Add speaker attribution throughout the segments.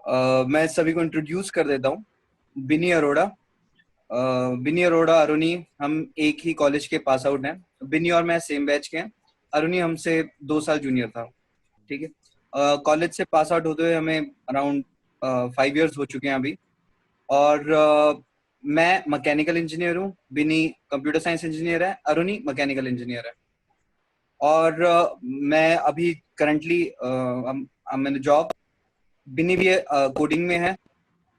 Speaker 1: मैं सभी को इंट्रोड्यूस कर देता हूँ। बिनी अरोड़ा। बिनी अरोड़ा, अरुणी, हम एक ही कॉलेज के पास आउट हैं। बिनी और मैं सेम बैच के हैं। अरुणी हमसे 2 साल जूनियर था। ठीक है। कॉलेज से पास आउट होते हुए हमें अराउंड 5 इयर्स हो चुके हैं अभी। और मैं मैकेनिकल इंजीनियर हूँ। बिनी कंप्यूटर साइंस इंजीनियर है। अरुणी मैकेनिकल इंजीनियर है। और मैं अभी करंटली मैंने जॉब। बिनी भी कोडिंग में है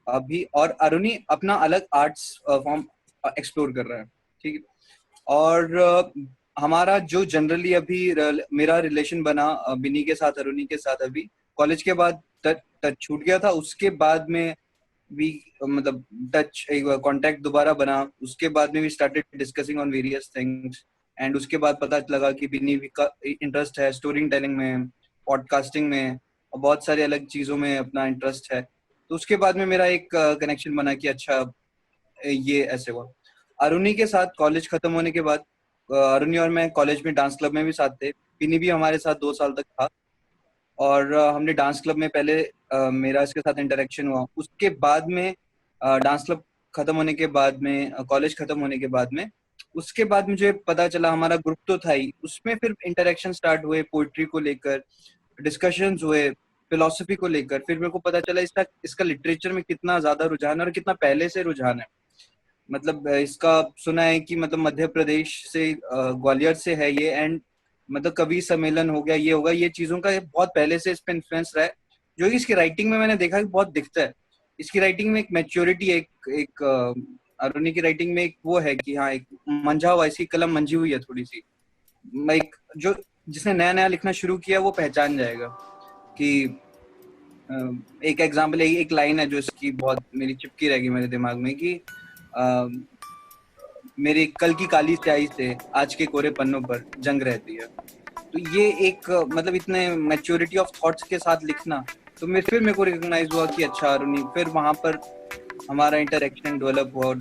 Speaker 1: अभी। और अरुणी अपना अलग आर्ट्स फॉर्म एक्सप्लोर कर रहा है। ठीक है। और हमारा जो जनरली अभी मेरा रिलेशन बना बिनी के साथ, अरुणी के साथ, अभी कॉलेज के बाद टच छूट गया था। उसके बाद में भी मतलब टच, एक कांटेक्ट दोबारा बना। उसके बाद में भी started discussing on various things. And उसके बाद पता लगा कि बिनी भी का इंटरेस्ट है स्टोरी टेलिंग में, पॉडकास्टिंग में, और बहुत सारी अलग चीजों में अपना इंटरेस्ट है। तो उसके बाद में मेरा एक कनेक्शन बना कि अच्छा ये ऐसे हुआ। अरुणी के साथ कॉलेज खत्म होने के बाद अरुणी और मैं कॉलेज में डांस क्लब में भी साथ थे। बिनी भी हमारे साथ 2 साल तक था। और हमने डांस क्लब में पहले मेरा इसके साथ इंटरेक्शन हुआ। उसके बाद में डांस क्लब खत्म होने के बाद में, कॉलेज खत्म होने के बाद में, उसके बाद मुझे पता चला हमारा ग्रुप तो था ही, उसमें फिर इंटरेक्शन स्टार्ट हुए पोइट्री को लेकर, डिस्कशंस हुए फिलोसफी को लेकर। फिर मेरे को पता चला इसका इसका लिटरेचर में कितना ज्यादा रुझान है और कितना पहले से रुझान है। मतलब इसका सुना है कि मतलब मध्य प्रदेश से, ग्वालियर से है ये। एंड मतलब कवि सम्मेलन हो गया, ये होगा, ये चीजों का ये बहुत पहले से इस पे इन्फ्लुएंस रहा है। जो कि इसकी राइटिंग में मैंने देखा कि बहुत दिखता है। इसकी राइटिंग में एक मैच्योरिटी, एक एक अरुणी की राइटिंग में एक वो है कि हाँ, एक मंझा हुआ, इसकी कलम मंझी हुई है थोड़ी सी। एक जो जिसने नया नया लिखना शुरू किया वो पहचान जाएगा कि एक एग्जाम्पल, एक लाइन है जो इसकी बहुत मेरी चिपकी रहेगी मेरे दिमाग में कि मेरे कल की काली स्याही से आज के कोरे पन्नों पर जंग रहती है। तो ये एक मतलब इतने मैच्योरिटी ऑफ थॉट्स के साथ लिखना, तो मेरे को रिकॉग्नाइज हुआ कि अच्छा अरुणी। फिर वहां पर हमारा इंटरेक्शन डेवलप हुआ।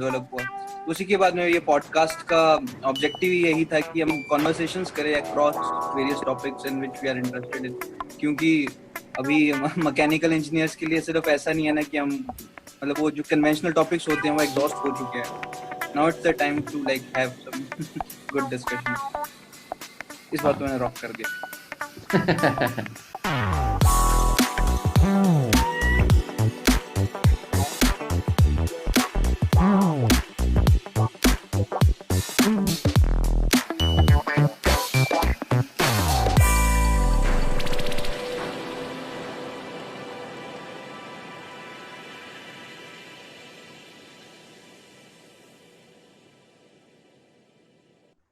Speaker 1: उसी के बाद में ये पॉडकास्ट का ऑब्जेक्टिव यही था कि हम कॉन्वर्सेशंस करें across various topics in which we are interested in. क्योंकि अभी मैकेनिकल इंजीनियर्स के लिए सिर्फ ऐसा नहीं है ना कि हम मतलब वो जो कन्वेंशनल टॉपिक्स होते हैं वो एग्जॉस्ट हो चुके हैं। Now it's the time to like have some good discussion. इस बात को मैंने रॉक कर दिया।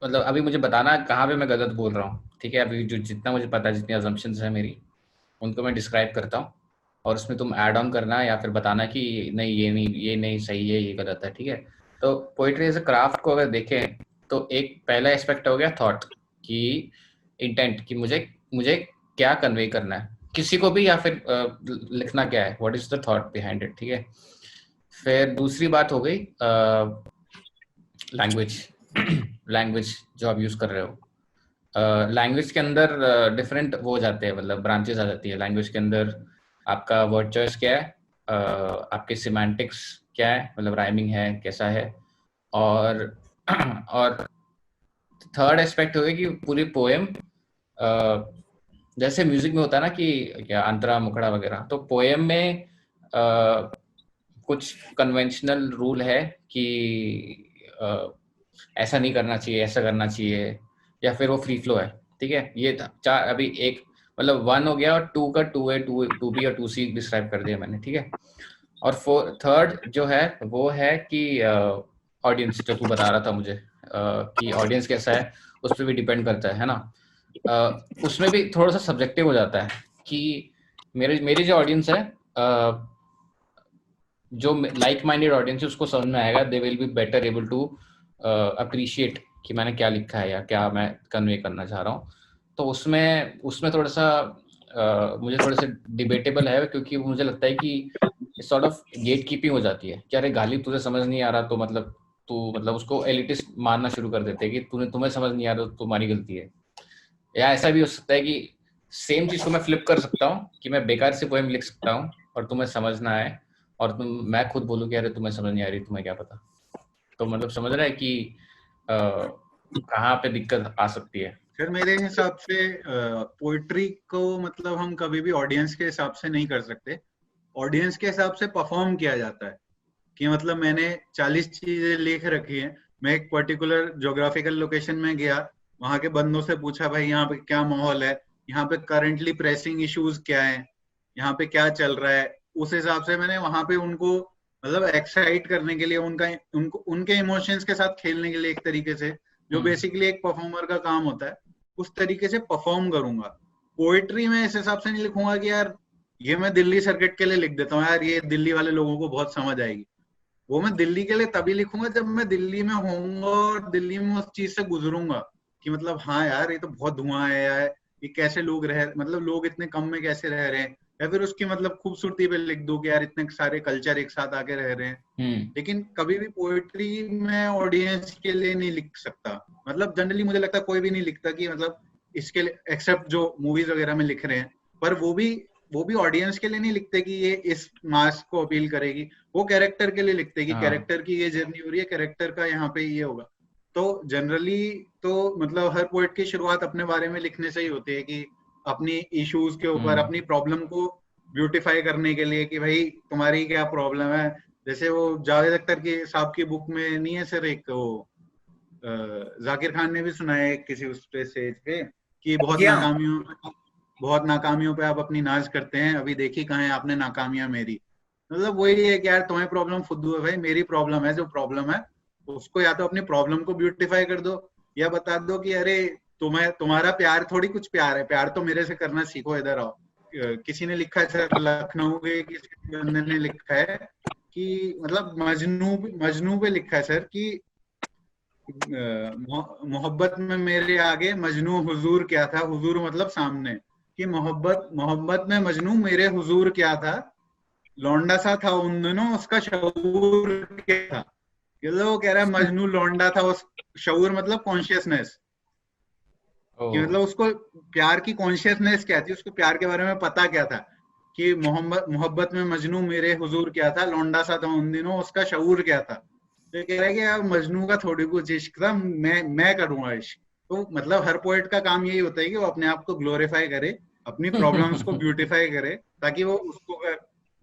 Speaker 2: मतलब अभी मुझे बताना कहाँ पे मैं गलत बोल रहा हूँ, ठीक है? अभी जो जितना मुझे पता है, जितनी अजम्पशंस है मेरी, उनको मैं डिस्क्राइब करता हूँ और उसमें तुम ऐड ऑन करना या फिर बताना कि नहीं ये नहीं सही है, ये गलत है, ठीक है? तो पोइट्री एज अ क्राफ्ट को अगर देखें तो एक पहला एस्पेक्ट हो गया थॉट कि इंटेंट, कि मुझे मुझे क्या कन्वे करना है किसी को भी, या फिर लिखना क्या है, what is the thought behind it, ठीक है? फिर दूसरी बात हो गई लैंग्वेज। लैंग्वेज जो आप यूज कर रहे हो, लैंग्वेज के अंदर डिफरेंट वो हो जाते हैं, मतलब ब्रांचेस आ जाती है लैंग्वेज के अंदर। आपका वर्ड चॉइस क्या है, आपके सिमेंटिक्स क्या है, मतलब राइमिंग है कैसा है, और और थर्ड एस्पेक्ट हो गया कि पूरी पोएम, जैसे म्यूजिक में होता है ना कि क्या अंतरा मुखड़ा वगैरह, तो पोएम में कुछ कन्वेंशनल रूल है कि ऐसा नहीं करना चाहिए, ऐसा करना चाहिए, या फिर वो फ्री फ्लो है, ठीक है? ये चार, अभी एक मतलब 1 हो गया, और 2 का 2A 2B और 2C डिस्क्राइब कर दिया मैंने, ठीक है? और थर्ड जो है वो है कि ऑडियंस, जो तू बता रहा था मुझे कि ऑडियंस कैसा है, उस पर भी डिपेंड करता है ना? उसमें भी थोड़ा सा सब्जेक्टिव हो जाता है कि मेरी जो ऑडियंस है, जो लाइक माइंडेड ऑडियंस है, उसको समझ में आएगा, they will be better able to appreciate कि मैंने क्या लिखा है या क्या मैं कन्वे करना चाह रहा हूँ। तो उसमें उसमें थोड़ा सा मुझे थोड़ा सा डिबेटेबल है, क्योंकि मुझे लगता है कि सॉर्ट ऑफ गेट कीपिंग हो जाती है कि अरे गालिब तुझे समझ नहीं आ रहा, तो मतलब तू मतलब उसको एलिटिस्ट मानना शुरू कर देते हैं कि तुम्हें समझ नहीं आ रहा, तो तुम्हारी गलती है। या ऐसा भी हो सकता है कि सेम चीज को मैं फ्लिप कर सकता हूँ कि मैं बेकार से पोएम लिख सकता हूँ और तुम्हें समझ ना आए, और मैं खुद बोलूँ कि अरे तुम्हें समझ नहीं आ रही, तुम्हें क्या पता। तो मतलब समझ रहा है कि कहाँ पे दिक्कत आ सकती है।
Speaker 3: फिर मेरे हिसाब से पोइट्री को मतलब हम कभी भी ऑडियंस के हिसाब से नहीं कर सकते। ऑडियंस के हिसाब से परफॉर्म किया जाता है कि मतलब मैंने 40 चीजें लिख रखी हैं, मैं एक पर्टिकुलर ज्योग्राफिकल लोकेशन में गया, वहां के बंदों से पूछा भाई यहाँ पे क्या माहौल है, यहाँ पे करंटली प्रेसिंग इश्यूज क्या है, यहाँ पे क्या चल रहा है। उस हिसाब से मैंने वहां पे उनको मतलब एक्साइट करने के लिए, उनके इमोशंस के साथ खेलने के लिए, एक तरीके से जो बेसिकली एक परफॉर्मर का काम होता है, उस तरीके से परफॉर्म करूंगा। पोएट्री में इस हिसाब से नहीं लिखूंगा कि यार ये मैं दिल्ली सर्किट के लिए लिख देता हूँ, यार ये दिल्ली वाले लोगों को बहुत समझ आएगी। वो मैं दिल्ली के लिए तभी लिखूंगा जब मैं दिल्ली में होऊंगा और दिल्ली में उस चीज से गुजरूंगा कि मतलब हाँ यार ये तो बहुत धुआं है यार, ये कैसे लोग मतलब लोग इतने कम में कैसे रह रहे हैं। या फिर उसकी मतलब खूबसूरती पे लिख दो कि यार इतने सारे कल्चर एक साथ आके रह रहे हैं। लेकिन कभी भी पोएट्री में ऑडियंस के लिए नहीं लिख सकता। मतलब जनरली मुझे लगता है कोई भी नहीं लिखता कि मतलब इसके लिए, एक्सेप्ट जो मूवीज वगैरह में लिख रहे हैं, पर वो भी ऑडियंस के लिए नहीं लिखते कि ये इस मास को अपील करेगी। वो कैरेक्टर के लिए लिखते कि कैरेक्टर की ये जर्नी हो रही है, कैरेक्टर का यहाँ पे ये होगा। तो जनरली तो मतलब हर पोएट की शुरुआत अपने बारे में लिखने से ही होती है कि अपनी इश्यूज के ऊपर, अपनी प्रॉब्लम को ब्यूटिफाई करने के लिए कि भाई तुम्हारी क्या प्रॉब्लम है। जैसे वो जावेद अख्तर की साहब की बुक में नहीं है सर, एक वो जाकिर खान ने भी सुनाया है किसी उस पे स्टेज पे कि बहुत नाकामियों पे आप अपनी नाज करते हैं, अभी देखी कहाँ है आपने नाकामियां मेरी। मतलब वही है कि यार तुम्हें प्रॉब्लम फुद्दू है भाई, मेरी प्रॉब्लम है, जो प्रॉब्लम है उसको या तो अपनी प्रॉब्लम को ब्यूटिफाई कर दो, या बता दो कि अरे तुम्हारा प्यार थोड़ी कुछ प्यार है, प्यार तो मेरे से करना सीखो, इधर आओ। किसी ने लिखा है सर, लखनऊ के किसी बंदे ने लिखा है कि मतलब मजनू पे लिखा है सर कि मोहब्बत में मेरे आगे मजनू हुजूर क्या था, हुजूर मतलब सामने, कि मोहब्बत में मजनू मेरे हुजूर क्या था, लौंडा सा था उन दिनों उसका शऊर क्या था। वो कह रहा है मजनू लौंडा था, उस शऊर मतलब कॉन्शियसनेस, कि मतलब उसको प्यार की कॉन्शियसनेस क्या थी, उसको प्यार के बारे में पता क्या था, कि मोहब्बत में मजनू मेरे हुजूर क्या था, लौंडा सा था उन दिनों उसका शऊर क्या था। तो कह रहा है कि यार मजनू का थोड़ी कुछ इश्क था, मैं करूंगा इश्क। तो मतलब हर पोएट का काम यही होता है कि वो अपने आप को ग्लोरीफाई करे, अपनी प्रॉब्लम्स को ब्यूटिफाई करे, ताकि वो उसको,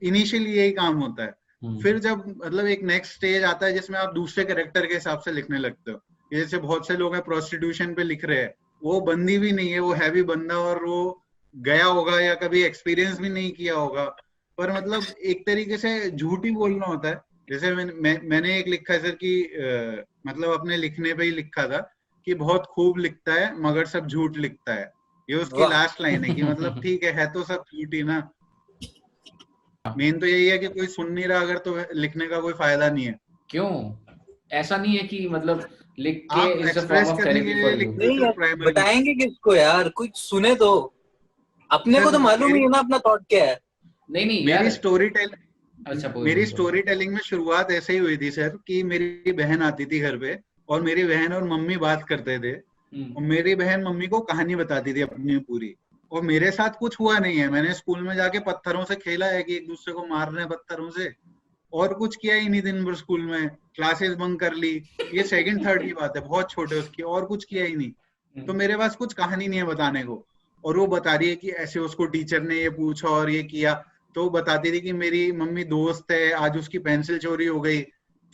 Speaker 3: इनिशियली यही काम होता है। फिर जब मतलब एक नेक्स्ट स्टेज आता है जिसमें आप दूसरे कैरेक्टर के हिसाब से लिखने लगते हो। जैसे बहुत से लोग हैं प्रोस्टिट्यूशन पे लिख रहे हैं, वो बंदी भी नहीं है, वो है भी बंदा, और वो गया होगा या कभी एक्सपीरियंस भी नहीं किया होगा, पर मतलब एक तरीके से झूठ ही बोलना होता है। जैसे मैंने एक लिखा है सर कि मतलब अपने लिखने पे ही लिखा था कि बहुत खूब लिखता है मगर सब झूठ लिखता है। ये उसकी लास्ट लाइन है कि मतलब ठीक है तो सब झूठ ही ना। मेन तो यही है कि कोई सुन नहीं रहा अगर, तो लिखने का कोई फायदा नहीं है।
Speaker 2: क्यों? ऐसा नहीं है कि मतलब लिख के
Speaker 3: आप एक्सप्रेस करने के लिए लिखते हो,
Speaker 1: बताएंगे किसको यार, कुछ सुने तो, अपने को तो मालूम ही है ना अपना थॉट क्या है।
Speaker 2: नहीं
Speaker 3: मेरी स्टोरी टेलिंग में शुरुआत ऐसे ही हुई थी सर कि मेरी बहन आती थी घर पे, और मेरी बहन और मम्मी बात करते थे, और मेरी बहन मम्मी को कहानी बताती थी अपनी पूरी। और मेरे साथ कुछ हुआ नहीं है, मैंने स्कूल में जाके पत्थरों से खेला है कि एक दूसरे को मार रहे हैं पत्थरों से, और कुछ किया ही नहीं दिन भर स्कूल में, क्लासेस बंक कर ली, ये सेकंड थर्ड की बात है, बहुत छोटे उसकी, और कुछ किया ही नहीं। तो मेरे पास कुछ कहानी नहीं है बताने को। और वो बता रही है कि ऐसे उसको टीचर ने ये पूछा और ये किया। तो बताती थी कि मेरी मम्मी दोस्त है, आज उसकी पेंसिल चोरी हो गई।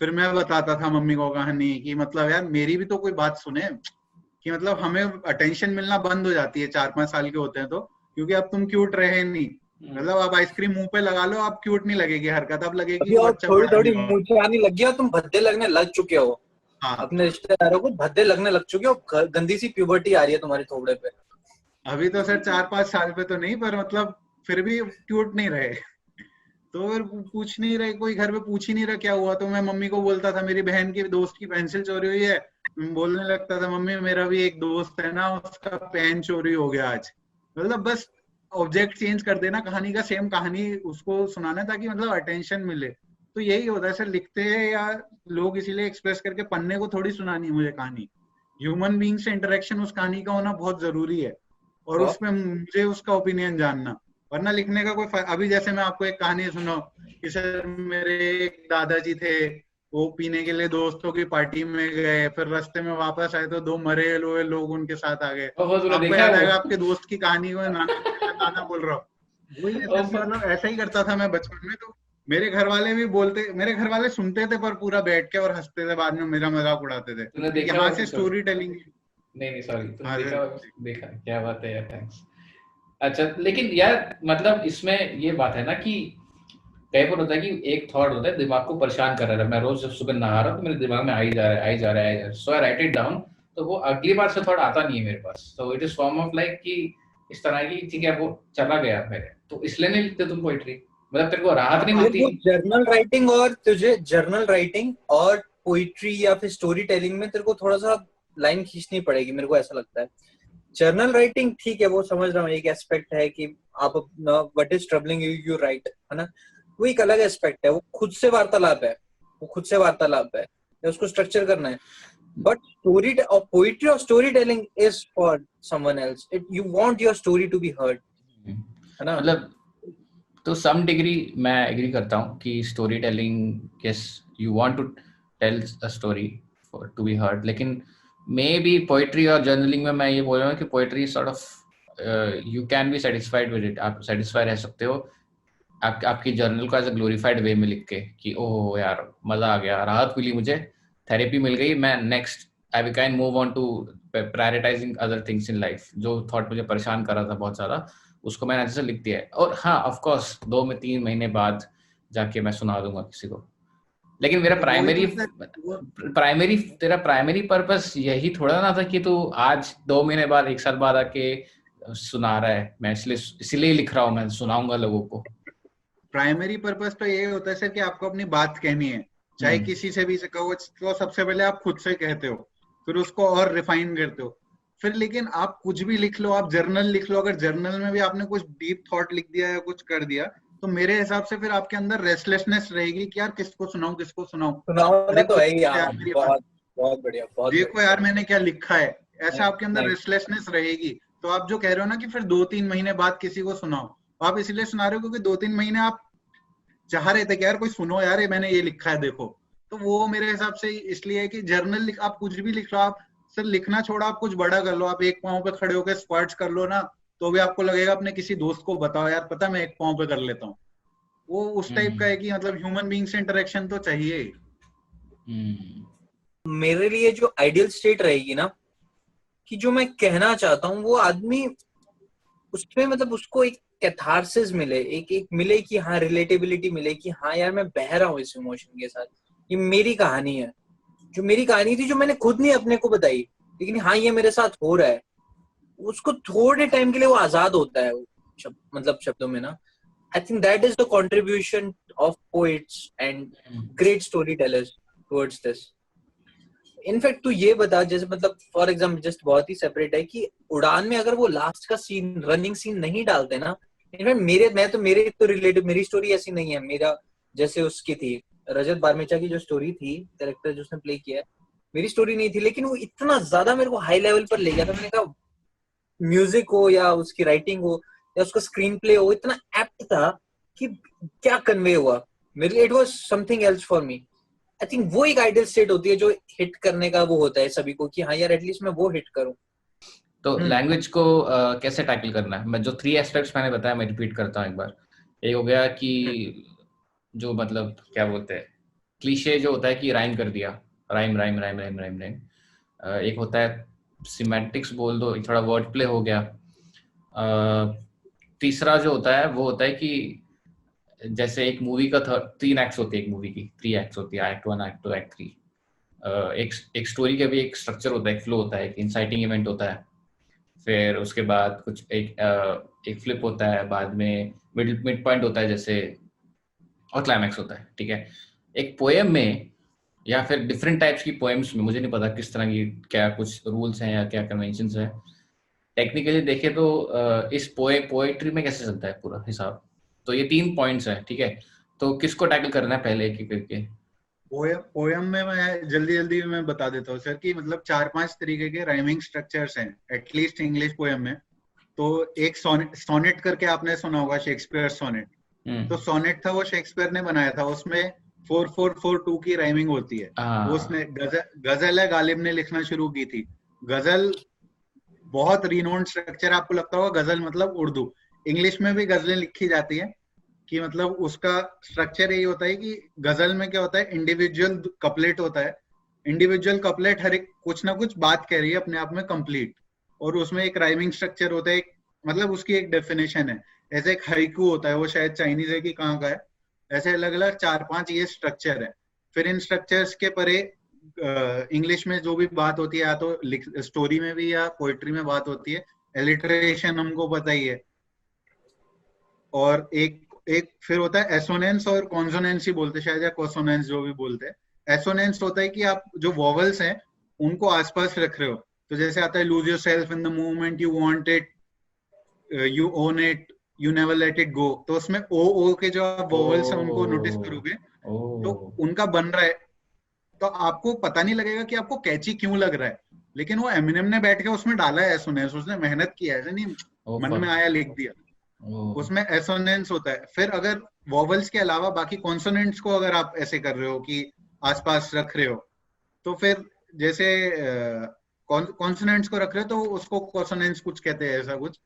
Speaker 3: फिर मैं बताता था मम्मी को कहानी कि मतलब यार मेरी भी तो कोई बात सुने, कि मतलब हमें अटेंशन मिलना बंद हो जाती है 4-5 साल के होते हैं तो, क्योंकि अब तुम क्यूट रहे नहीं। मतलब आप आइसक्रीम मुंह पे लगा लो, आप क्यूट नहीं लगेगी हरकत, अब लगेगी
Speaker 1: थोड़ी मुझे आने लग गया, तुम भद्दे लगने लग चुके हो।
Speaker 3: हाँ।
Speaker 1: अपने रिश्तेदारों को भद्दे लगने लग चुके हो, गंदी सी प्यूबर्टी आ रही है तुम्हारे थोबड़े पे।
Speaker 3: अभी तो सर 4-5 साल पे तो नहीं, पर मतलब फिर भी क्यूट नहीं रहे। तो फिर पूछ नहीं रहे, कोई घर पे पूछ ही नहीं रहा क्या हुआ, तो मैं मम्मी को बोलता था मेरी बहन की दोस्त की पेंसिल चोरी हुई है, बोलने लगता था मम्मी मेरा भी एक दोस्त है ना उसका पेन चोरी हो गया आज। मतलब बस ऑब्जेक्ट चेंज कर देना, कहानी का सेम कहानी उसको सुनाना, ताकि मतलब अटेंशन मिले। तो यही होता है सर, लिखते हैं या लोग इसीलिए एक्सप्रेस करके, पन्ने को थोड़ी सुनानी मुझे कहानी, ह्यूमन बीइंग से इंटरेक्शन उस कहानी का होना बहुत जरूरी है, और उसमें मुझे उसका ओपिनियन जानना। वरना लिखने का कोई अभी जैसे मैं आपको एक कहानी सुनाऊं कि सर मेरे एक दादाजी थे, वो पीने के लिए दोस्तों की पार्टी में गए, फिर रास्ते में वापस आए तो 2 मरे हुए लोग उनके साथ आ गए।
Speaker 2: वो तूने
Speaker 3: आपको
Speaker 2: देखा
Speaker 3: याद
Speaker 2: है
Speaker 3: आएगा
Speaker 2: वो?
Speaker 3: आपके दोस्त की कहानी को, नाना बोल रहा हूँ। वही है
Speaker 2: वो
Speaker 3: सर कि मतलब ऐसा ही करता था मैं बचपन में। तो मेरे घर वाले भी बोलते, मेरे घर वाले सुनते थे पर पूरा बैठ के और हंसते थे, बाद में मेरा मजाक उड़ाते थे।
Speaker 2: तूने
Speaker 3: तो
Speaker 2: देखा वो
Speaker 3: यहाँ से
Speaker 2: एपिसोड?
Speaker 3: Story telling.
Speaker 2: नहीं नहीं सॉरी, तूने
Speaker 3: हाँ
Speaker 2: देखा
Speaker 3: सर।
Speaker 2: वो? देखा, क्या बात है यार, थैंक्स। अच्छा लेकिन यार मतलब इसमें ये बात है ना कि कई बार होता है कि एक थॉट होता है दिमाग को परेशान कर रहा है, मैं रोज जब सुबह नहा रहा हूँ तो मेरे दिमाग में आई जा रहा है, आई जा रहा है, आई जा रहा है, सो आई राइट इट डाउन। तो वो अगली बार से थॉट आता नहीं है मेरे पास, तो it is form of like कि इस तरह की ठीक है वो चला गया मेरे, तो इसलिए नहीं लिखते तुम पोइट्री? मतलब तेरे को राहत नहीं मिलती?
Speaker 1: वो जर्नल राइटिंग और तुझे जर्नल राइटिंग और पोइट्री या फिर स्टोरी टेलिंग में तेरे को थोड़ा सा लाइन खींचनी पड़ेगी, मेरे को ऐसा लगता है। जर्नल राइटिंग ठीक है, वो समझ रहा हूँ, एक एस्पेक्ट है कि आप what is troubling you you right, है ना, वो एक अलग एस्पेक्ट है, वो खुद से वार्तालाप है, वो खुद से वार्तालाप है, उसको स्ट्रक्चर करना है। बट स्टोरी और पोइट्री और storytelling is for someone else, it you want your story to be heard, है ना।
Speaker 2: मतलब तो सम डिग्री मैं एग्री करता हूँ कि storytelling, yes you want to tell a story for to be heard, लेकिन मे बी पोइट्री और जर्नलिंग में मैं ये बोल रहा हूँ कि poetry sort of you can be satisfied with it, आप सेटिस्फाई रह सकते हो आपकी जर्नल को एज अ ग्लोरीफाइड वे में लिख के कि ओह यार मजा आ गया, राहत मिली मुझे, थेरेपी मिल गई, मैं next I can move on to prioritising other things in life. जो थॉट मुझे परेशान कर रहा था बहुत ज्यादा, उसको मैंने अच्छे से लिख दिया है। और हाँ ऑफ कोर्स 2 में 3 महीने बाद जाके मैं सुना दूंगा किसी को, लेकिन मेरा
Speaker 3: तो वही तो सर,
Speaker 2: तेरा प्राइमरी पर्पस यही थोड़ा ना था कि तू आज 2 महीने बाद 1 साल बाद आके सुना रहा है। मैं इसलिए लिख रहा हूँ, मैं सुनाऊंगा लोगों को।
Speaker 3: प्राइमरी पर्पस तो ये होता है सर कि आपको अपनी बात कहनी है, चाहे किसी से भी से कहो, तो सबसे पहले आप खुद से कहते हो, फिर उसको और रिफाइन करते हो, फिर लेकिन आप कुछ भी लिख लो, आप जर्नल लिख लो, अगर जर्नल में भी आपने कुछ डीप थॉट लिख दिया या कुछ कर दिया, तो मेरे हिसाब से फिर आपके अंदर रेस्टलेसनेस रहेगी कि यार किसको सुनाऊं, किसको सुनाऊं।
Speaker 1: सुनाओ तो है ही यार,
Speaker 3: यार मेरी
Speaker 1: बहुत बहुत बढ़िया, बहुत
Speaker 3: देखो यार मैंने क्या लिखा है, ऐसा आपके अंदर
Speaker 1: नहीं।
Speaker 3: रेस्टलेसनेस रहेगी। तो आप जो कह रहे हो ना कि फिर 2-3 महीने बाद किसी को सुनाओ, आप इसलिए सुना रहे हो क्योंकि 2-3 महीने आप चाह रहे थे कि यार कोई सुनो यार ये मैंने ये लिखा है देखो। तो वो मेरे हिसाब से इसलिए है कि जर्नल लिख, आप कुछ भी लिख लो, आप सर लिखना छोड़ा आप कुछ बड़ा कर लो, आप एक पांव पे खड़े होकर स्क्वाट्स कर लो ना, तो भी आपको लगेगा अपने किसी दोस्त को बताओ यार पता मैं एक पांव पे कर लेता हूँ। वो उस टाइप का है कि मतलब ह्यूमन बीइंग से इंटरेक्शन तो चाहिए ही।
Speaker 1: मेरे लिए जो आइडियल स्टेट रहेगी ना, कि जो मैं कहना चाहता हूँ वो आदमी उसमें मतलब उसको एक कैथारसिस मिले, एक मिले कि हाँ रिलेटेबिलिटी मिले कि हाँ यार मैं बह रहा हूँ इस इमोशन के साथ, ये मेरी कहानी है, जो मेरी कहानी थी जो मैंने खुद नहीं अपने को बताई, लेकिन हाँ ये मेरे साथ हो रहा है। उसको थोड़े टाइम के लिए वो आजाद होता है, मतलब शब्दों में ना। I think that is the contribution of poets and great storytellers towards this. In fact तू ये बता, जैसे मतलब फॉर एग्जाम्पल जस्ट बहुत ही सेपरेट है कि उड़ान में अगर वो लास्ट का सीन, रनिंग सीन नहीं डालते ना, इनफैक्ट मेरे तो रिलेटिव मेरी स्टोरी ऐसी नहीं है, मेरा जैसे उसकी थी रजत बारमेचा की जो स्टोरी थी, कैरेक्टर जो उसने प्ले किया है, मेरी स्टोरी नहीं थी, लेकिन वो इतना ज्यादा मेरे को हाई लेवल पर ले गया था। मैंने कहा म्यूजिक हो या उसकी राइटिंग हो या उसका स्क्रीन प्ले हो, इतना एप्ट था कि क्या कन्वे हुआ मेरे लिए, it was something else for me. I think वो एक आइडियल स्टेट होती है जो हिट करने का वो होता है सभी को कि हाँ यार एटलीस्ट मैं वो हिट करूं।
Speaker 2: तो लैंग्वेज को कैसे टैकल करना है, मैं जो 3 एस्पेक्ट्स मैंने बताया मैं रिपीट करता हूँ एक बार। एक हो गया कि जो मतलब क्या बोलते हैं क्लीशे जो होता है कि राइम कर दिया, rhyme rhyme rhyme rhyme rhyme rhyme. एक होता है सिमेंटिक्स बोल दो, थोड़ा वर्ड प्ले हो गया। तीसरा जो होता है वो होता है कि जैसे एक मूवी का 3 एक्ट्स होती है, एक मूवी की 3 एक्ट्स होती है, एक्ट 1 एक्ट 2 एक्ट 3। एक स्टोरी का भी एक स्ट्रक्चर होता है, एक फ्लो होता है, एक इंसाइटिंग इवेंट होता है, फिर उसके बाद कुछ एक फ्लिप होता है, बाद में मिड पॉइंट होता है जैसे, और क्लाइमैक्स होता है। ठीक है, एक पोएम में या फिर डिफरेंट टाइप्स की पोएम्स में, मुझे नहीं पता किस तरह की क्या कुछ रूल्स हैं या क्या कन्वेंशंस हैं, टेक्निकली देखे तो इस पोएट्री में कैसे चलता है पूरा हिसाब। तो ये 3 पॉइंट्स हैं, ठीक है, तो किसको टैकल करना है पहले एक करके?
Speaker 3: पोएम में मैं जल्दी में बता देता हूँ सर कि मतलब 4-5 तरीके के राइमिंग स्ट्रक्चर्स हैं एटलीस्ट इंग्लिश पोएम में। तो एक सोनेट करके आपने सुना होगा, शेक्सपियर सोनेट। तो सोनेट था वो शेक्सपियर ने बनाया था, उसमें 4-4-4-2 की राइमिंग होती है। वो उसने गजल है गालिब ने लिखना शुरू की थी। गजल बहुत रिनोन्ड स्ट्रक्चर, आपको लगता होगा गजल मतलब उर्दू, इंग्लिश में भी गजलें लिखी जाती है कि मतलब उसका स्ट्रक्चर यही होता है कि गजल में क्या होता है, इंडिविजुअल कपलेट होता है। इंडिविजुअल कपलेट हर एक कुछ ना कुछ बात कह रही है अपने आप में कंप्लीट, और उसमें एक राइमिंग स्ट्रक्चर होता है, मतलब उसकी एक डेफिनेशन है। ऐसे एक हाइकू होता है, वो शायद चाइनीज है कि कहाँ का है, ऐसे अलग अलग 4-5 ये स्ट्रक्चर है। फिर इन स्ट्रक्चर्स के परे इंग्लिश में जो भी बात होती है, या तो स्टोरी में भी या पोएट्री में बात होती है, एलिटरेशन हमको पता ही है। और एक फिर होता है एसोनेंस और कॉन्सोनेंस ही बोलते शायद, या कॉन्सोनेंस जो भी बोलते हैं। एसोनेंस होता है कि आप जो वॉवल्स हैं उनको आसपास रख रहे हो, तो जैसे आता है lose yourself in the movement you want it, you own it, you never let it go. तो उसमें ओ के जो आप वॉवल्स हैं उनको नोटिस करोगे तो उनका बन रहा है, तो आपको पता नहीं लगेगा कि आपको कैची क्यों लग रहा है, लेकिन वो एमिनेम ने बैठ के उसमें डाला है एसोनेंस, उसने मेहनत की है, ऐसे नहीं मन में आया लिख दिया, उसमें एसोनेंस होता है। फिर अगर वॉवल्स के अलावा बाकी कॉन्सोनेंट्स को अगर आप ऐसे कर रहे हो कि आसपास रख रहे हो, तो फिर जैसे कॉन्सोनेंट्स को रख रहे हो तो उसको कॉन्सोनेंट्स कुछ कहते हैं, ऐसा कुछ।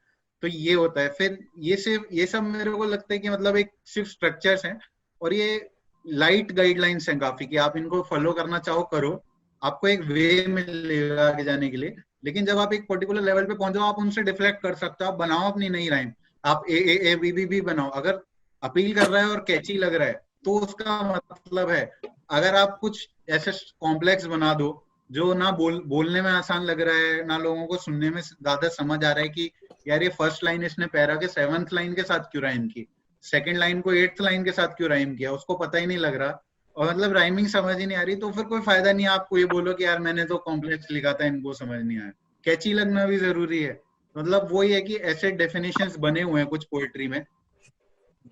Speaker 3: तो ये होता है। फिर ये सब मेरे को लगता है कि मतलब एक सिर्फ स्ट्रक्चर्स हैं, और ये लाइट गाइडलाइंस हैं काफी, कि आप इनको फॉलो करना चाहो करो, आपको एक वे मिलेगा आगे जाने के लिए। लेकिन जब आप एक पर्टिकुलर लेवल पे पहुंचो, आप उनसे डिफ्लेक्ट कर सकते हो, आप बनाओ अपनी नई राइम, आप ए बी बी भी बनाओ। अगर अपील कर रहा है और कैची लग रहा है तो उसका मतलब है। अगर आप कुछ ऐसे कॉम्प्लेक्स बना दो जो ना बोलने में आसान लग रहा है, ना लोगों को सुनने में ज्यादा समझ आ रहा है कि यार ये फर्स्ट लाइन इसने पैरा के 7th लाइन के साथ क्यों राइम की, सेकंड लाइन को 8th लाइन के साथ क्यों राइम किया, उसको पता ही नहीं लग रहा, और मतलब राइमिंग समझ ही नहीं आ रही, तो फिर कोई फायदा नहीं है आपको ये बोलो कि यार मैंने तो कॉम्प्लेक्स लिखा था, इनको समझ नहीं आया। कैची लगना भी जरूरी है। मतलब वही है कि ऐसे डेफिनेशंस बने हुए हैं कुछ पोएट्री में,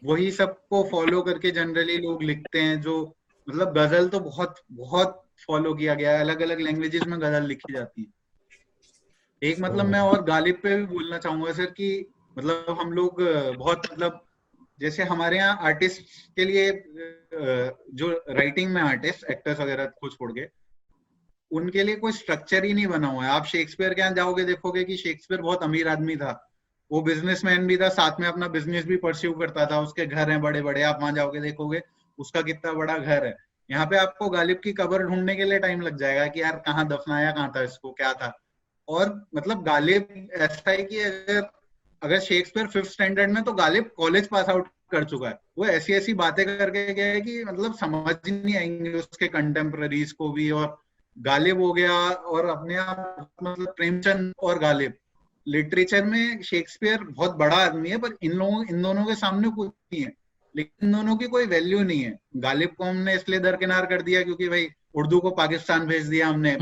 Speaker 3: वही सबको फॉलो करके जनरली लोग लिखते हैं। जो मतलब गजल तो बहुत बहुत फॉलो किया गया है, अलग अलग लैंग्वेजेस में गजल लिखी जाती है। एक मतलब मैं और गालिब पे भी बोलना चाहूंगा सर कि मतलब हम लोग बहुत मतलब जैसे हमारे यहाँ आर्टिस्ट के लिए जो राइटिंग में आर्टिस्ट एक्टर्स वगैरह को छोड़ के उनके लिए कोई स्ट्रक्चर ही नहीं बना हुआ है। आप शेक्सपियर के यहाँ जाओगे देखोगे कि शेक्सपियर बहुत अमीर आदमी था, वो बिजनेसमैन भी था, साथ में अपना बिजनेस भी परस्यू करता था, उसके घर हैं बड़े बड़े, आप वहां जाओगे देखोगे उसका कितना बड़ा घर है। यहाँ पे आपको गालिब की कब्र ढूंढने के लिए टाइम लग जाएगा कि यार कहाँ दफनाया, कहाँ था इसको, क्या था। और मतलब गालिब ऐसा है कि अगर शेक्सपियर 5th स्टैंडर्ड में, तो गालिब कॉलेज पास आउट कर चुका है। वो ऐसी ऐसी बातें करके गया है कि मतलब समझ नहीं आएंगे उसके कंटेम्पररीज को भी। और गालिब हो गया, और अपने आप मतलब प्रेमचंद और गालिब, लिटरेचर में शेक्सपियर बहुत बड़ा आदमी है, पर इन दोनों के सामने कुछ नहीं है, लेकिन इन दोनों की कोई वैल्यू नहीं है। गालिब को हमने इसलिए दरकिनार कर दिया क्योंकि भाई उर्दू को पाकिस्तान भेज दिया हमने।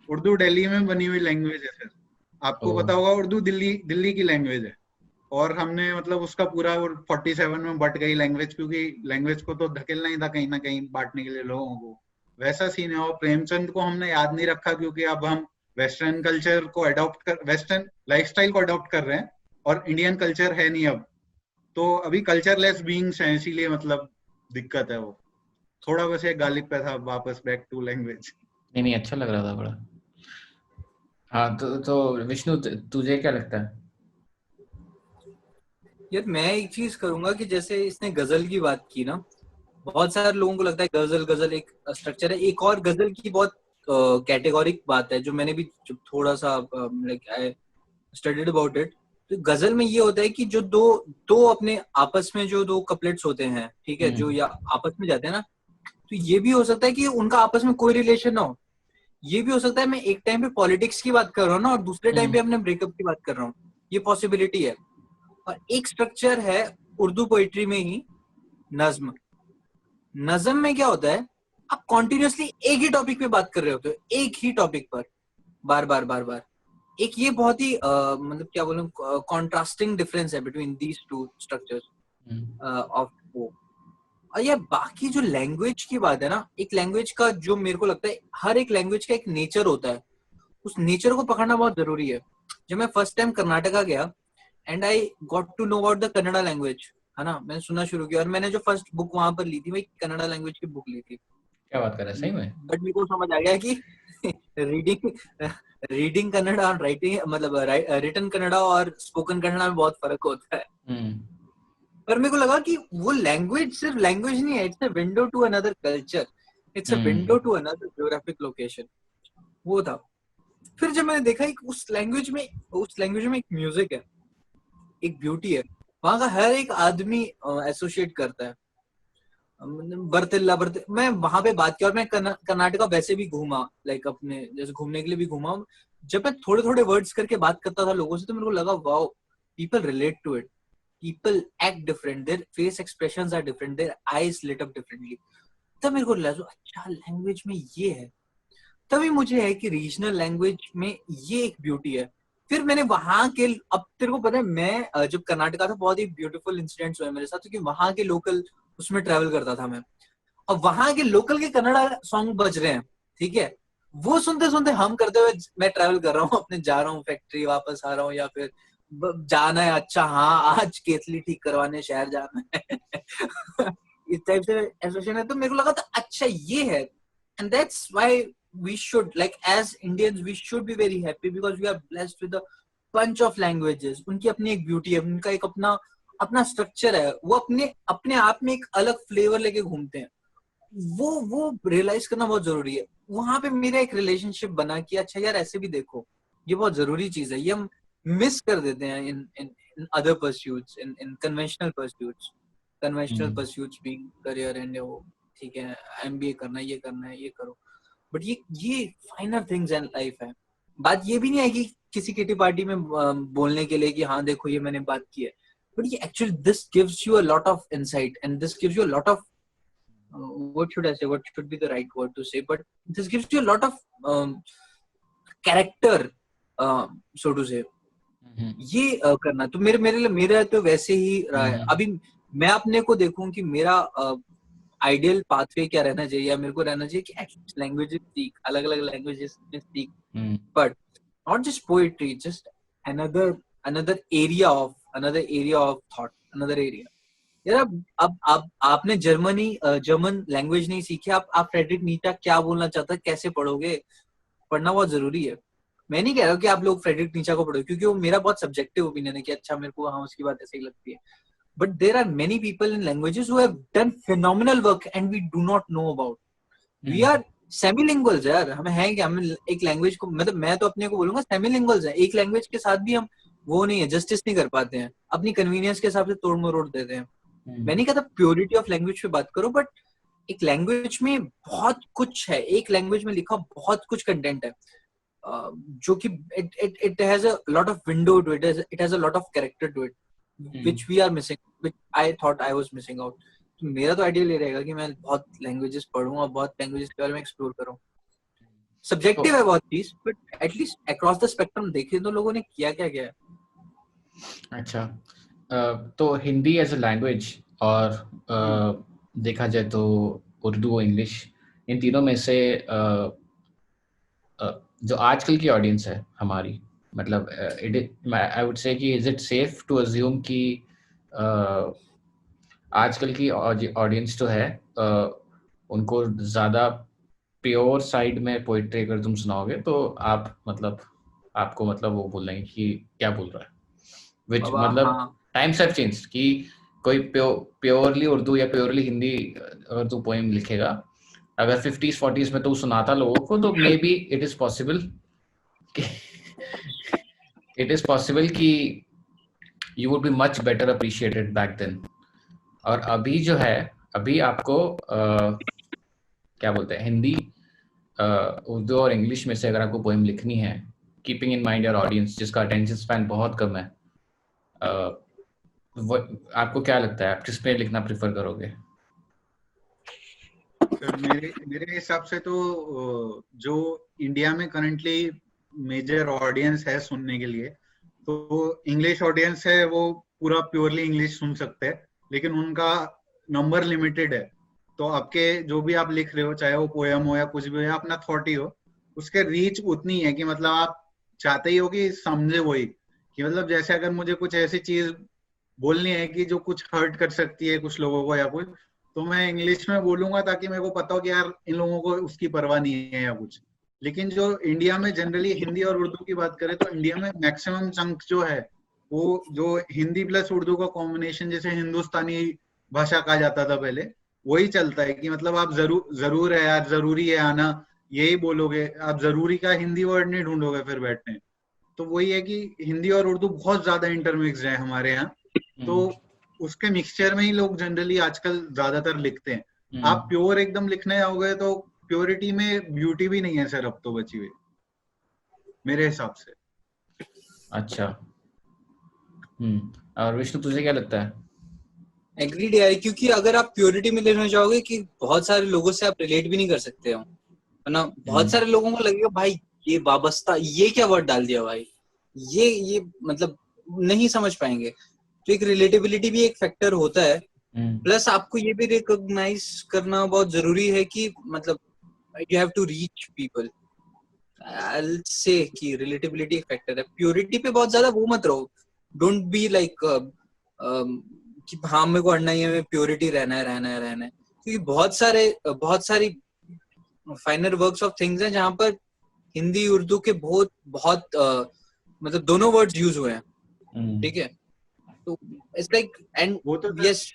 Speaker 3: उर्दू दिल्ली में बनी हुई लैंग्वेज है सर, आपको पता होगा, उर्दू दिल्ली की लैंग्वेज है, और हमने मतलब उसका पूरा 47 में बट गई लैंग्वेज, क्योंकि लैंग्वेज को तो धकेलना ही था कहीं ना कहीं बांटने के लिए लोगों को, वैसा सीन है। और प्रेमचंद को हमने याद नहीं रखा क्योंकि अब हम वेस्टर्न कल्चर को वेस्टर्न लाइफस्टाइल को अडॉप्ट कर रहे हैं, और इंडियन कल्चर है नहीं अब, तो अभी कल्चरलेस बीइंग्स हैं, इसीलिए मतलब दिक्कत है। वो थोड़ा बस एक गालिब पे था, वापस बैक टू लैंग्वेज।
Speaker 2: नहीं अच्छा लग रहा था बड़ा। हाँ तो विष्णु तुझे क्या लगता है?
Speaker 4: यार मैं एक चीज करूंगा कि जैसे इसने गजल की बात की ना, बहुत सारे लोगों को लगता है गजल एक स्ट्रक्चर है। एक और गजल की बहुत कैटेगोरिक बात है जो मैंने भी थोड़ा सा like I studied about it. तो गजल में ये होता है कि जो दो अपने आपस में जो दो कपलेट्स होते हैं, ठीक है, जो या आपस में जाते हैं ना, तो ये भी हो सकता है कि उनका आपस में कोई रिलेशन ना हो। ये भी हो सकता है मैं एक टाइम पे पॉलिटिक्स की बात कर रहा हूँ ना, और दूसरे टाइम पे अपने ब्रेकअप की बात कर रहा हूँ, ये पॉसिबिलिटी है। और एक स्ट्रक्चर है उर्दू पोइट्री में ही, नज्म। नज्म में क्या होता है, आप कॉन्टिन्यूसली एक ही टॉपिक पे बात कर रहे होते हो, एक ही टॉपिक पर बार बार। एक ये बहुत ही मतलब क्या बोलूं, कॉन्ट्रास्टिंग डिफरेंस है between these two structures of वो। और ये बाकी जो लैंग्वेज की बात है ना, एक लैंग्वेज का जो मेरे को लगता है, हर एक लैंग्वेज का एक नेचर होता है, उस नेचर को पकड़ना बहुत जरूरी है। जब मैं फर्स्ट टाइम कर्नाटका गया and I got to know about the Kannada language, है ना, मैंने सुनना शुरू किया और मैंने जो फर्स्ट बुक वहां पर ली थी, मैं कन्नड़ा लैंग्वेज की बुक ली थी।
Speaker 2: क्या बात कर रहे हैं, सही में?
Speaker 4: बट मेरे को समझ आ गया कि रीडिंग कन्नड़ा और राइटिंग, मतलब रिटन कन्नड़ा और स्पोकन कन्नड़ा में बहुत फर्क होता है। पर मेरे को लगा कि वो लैंग्वेज सिर्फ लैंग्वेज नहीं है, it's a window to another culture, it's a window to another geographic location. वो था। फिर जब मैंने देखा कि उस लैंग्वेज में एक म्यूजिक है, एक ब्यूटी है, वहां का हर एक आदमी एसोसिएट करता है। मैं वहां पे बात किया और मैं कर्नाटका वैसे भी घूमा, लाइक अपने जैसे घूमने के लिए भी घूमा। जब मैं थोड़े थोड़े वर्ड्स करके बात करता था लोगों से, तो मेरे को लगा wow, people relate to it, people act different, their face expressions are different, their eyes lit up differently. तब मेरे को लगा अच्छा, लैंग्वेज में ये है। तभी मुझे है कि रीजनल लैंग्वेज में ये एक ब्यूटी है। फिर मैंने वहां के, अब तेरे को पता है, मैं जब कर्नाटका था, बहुत ही ब्यूटीफुल इंसिडेंट्स हुए मेरे साथ, क्योंकि वहां के लोकल उसमें ट्रैवल करता था मैं। अब वहां के लोकल के कन्नड़ा सॉन्ग बज रहे हैं, ठीक है, वो सुनते सुनते हम करते हुए मैं ट्रैवल कर रहा हूँ, अपने जा रहा हूँ फैक्ट्री, वापस आ रहा हूँ, या फिर जाना है, अच्छा हाँ आज केतली ठीक करवाने शहर जाना है इस टाइप से एसोसिएशन है। तो मेरे को लगा था अच्छा ये है, and that's why we should, like as Indians, we should be very happy because we are blessed with a bunch of languages. उनकी अपनी एक ब्यूटी है, उनका एक अपना स्ट्रक्चर है, वो अपने आप में एक अलग फ्लेवर लेके घूमते हैं। वो रियलाइज करना बहुत जरूरी है। वहां पे मेरा एक रिलेशनशिप बना कि अच्छा यार, ऐसे भी देखो, ये बहुत जरूरी चीज है, ये हम मिस कर देते हैं in other pursuits, in conventional pursuits being career and वो, ठीक है, एमबीए करना है, ये करो, बट ये फाइनर थिंग्स इन लाइफ है। बात ये भी नहीं है कि किसी किटी पार्टी में बोलने के लिए कि हाँ देखो ये मैंने बात की है, बट ये actually this gives you a lot of insight and this gives you a lot of what should be the right word to say, but this gives you a lot of character, so to say. ये करना तो मेरे तो वैसे ही रहा है। अभी मैं अपने को देखूं कि मेरा आइडियल पाथवे क्या रहना चाहिए, या मेरे को रहना चाहिए कि एटलीस्ट लैंग्वेजेस सीख, अलग अलग लैंग्वेजेस में सीख, but not just poetry, just another area of thought, another area. यार अब आपने जर्मन लैंग्वेज नहीं सीखी, आप फ्रेडरिक नीचा क्या बोलना चाहता है कैसे पढ़ोगे? पढ़ना बहुत जरूरी है। मैं नहीं कह रहा हूँ कि आप लोग फ्रेडरिक नीचा को पढ़ो, क्योंकि वो मेरा बहुत सब्जेक्टिव ओपिनियन है कि अच्छा मेरे को हाँ उसकी बात ऐसे ही लगती है, but there are many people in languages who have done phenomenal work and we do not know about. We are semilinguals यार, हम हैं क्या, हम एक लैंग्वेज को, मतलब मैं तो अपने को बोलूंगा semilinguals हैं, एक लैंग्वेज के साथ भी हम वो नहीं है, जस्टिस नहीं कर पाते हैं, अपनी कन्वीनियंस के हिसाब से तोड़ मरोड़ देते हैं। मैं नहीं कहता प्योरिटी ऑफ लैंग्वेज पे बात करो, बट एक लैंग्वेज में बहुत कुछ है, एक लैंग्वेज में लिखा बहुत कुछ कंटेंट है, जो कि it has a lot of window to it, it has a lot of character to it, which we are missing, which I thought I was missing out. तो मेरा तो आइडिया ये रहेगा कि मैं बहुत लैंग्वेजेस पढूं और बहुत लैंग्वेजेस के बारे में एक्सप्लोर करूं। सब्जेक्टिव है बहुत चीज, but at least across the spectrum देखें तो लोगों ने किया क्या है।
Speaker 2: अच्छा, तो हिंदी एज अ लैंग्वेज और देखा जाए तो उर्दू और इंग्लिश, इन तीनों में से जो आजकल की ऑडियंस है हमारी, मतलब आई वुड से कि is it safe to assume कि आजकल की ऑडियंस जो है उनको ज्यादा प्योर साइड में पोइट्री अगर तुम सुनाओगे तो आप मतलब आपको मतलब वो बोलेंगे कि क्या बोल रहा है, विच मतलब टाइम्स हैव चेंज्ड कि कोई प्योरली उर्दू या प्योरली हिंदी अगर तू पोएम लिखेगा, अगर 50s 40s में तो सुनाता लोगों को, तो maybe it is possible कि you would be much better appreciated back then. और अभी जो है, अभी आपको क्या बोलते हैं, हिंदी, उर्दू और इंग्लिश में से अगर आपको पोएम लिखनी है, keeping in mind your audience जिसका अटेंशन स्पैन बहुत कम है, आपको क्या लगता है आप किस पे लिखना प्रेफर करोगे?
Speaker 3: मेरे हिसाब से तो जो इंडिया में करंटली मेजर ऑडियंस है सुनने के लिए, तो इंग्लिश ऑडियंस है, वो पूरा प्योरली इंग्लिश सुन सकते हैं, लेकिन उनका नंबर लिमिटेड है। तो आपके जो भी आप लिख रहे हो, चाहे वो पोएम हो या कुछ भी हो या अपना थॉट ही हो, उसके रीच उतनी है कि मतलब आप चाहते ही हो कि समझे वही, कि मतलब जैसे अगर मुझे कुछ ऐसी चीज बोलनी है कि जो कुछ हर्ट कर सकती है कुछ लोगों को या कुछ, तो मैं इंग्लिश में बोलूंगा ताकि मेरे को पता हो कि यार इन लोगों को उसकी परवाह नहीं है या कुछ। लेकिन जो इंडिया में जनरली हिंदी और उर्दू की बात करें तो इंडिया में मैक्सिमम चंक जो है वो जो हिंदी प्लस उर्दू का कॉम्बिनेशन, जैसे हिंदुस्तानी भाषा कहा जाता था पहले, वही चलता है कि मतलब आप जरूर है यार, जरूरी है आना, यही बोलोगे आप, जरूरी का हिंदी वर्ड नहीं ढूंढोगे फिर बैठने। तो वही है कि हिंदी और उर्दू बहुत ज्यादा इंटरमिक्स्ड है हमारे यहाँ, तो उसके मिक्सचर में ही लोग जनरली आजकल ज्यादातर लिखते हैं। आप प्योर एकदम लिखने जाओगे तो प्योरिटी में ब्यूटी भी नहीं है सर अब तो बची हुई मेरे हिसाब से।
Speaker 2: अच्छा। और विष्णु तुझे क्या लगता है?
Speaker 4: एग्रीड यार, क्योंकि अगर आप प्योरिटी में लेना चाहोगे कि बहुत सारे लोगों से आप रिलेट भी नहीं कर सकते हो, है ना। बहुत सारे लोगों को लगेगा भाई ये वाबस्ता, ये क्या वर्ड डाल दिया भाई, ये मतलब नहीं समझ पाएंगे। तो एक रिलेटेबिलिटी भी एक फैक्टर होता है। प्लस आपको ये भी रिकॉग्नाइज करना बहुत जरूरी है कि मतलब you have to reach people. I say कि रिलेटेबिलिटी एक फैक्टर है। प्योरिटी पे बहुत ज्यादा वो मत रहो, डोंट बी लाइक कि हाँ मेरे को अड़ना ही है, मैं प्योरिटी रहना है, क्योंकि बहुत सारी फाइनर वर्क्स ऑफ थिंग्स हैं जहाँ पर हिंदी उर्दू के बहुत मतलब दोनों वर्ड्स यूज हुए हैं, ठीक है। तो इट्स लाइक एंड यस,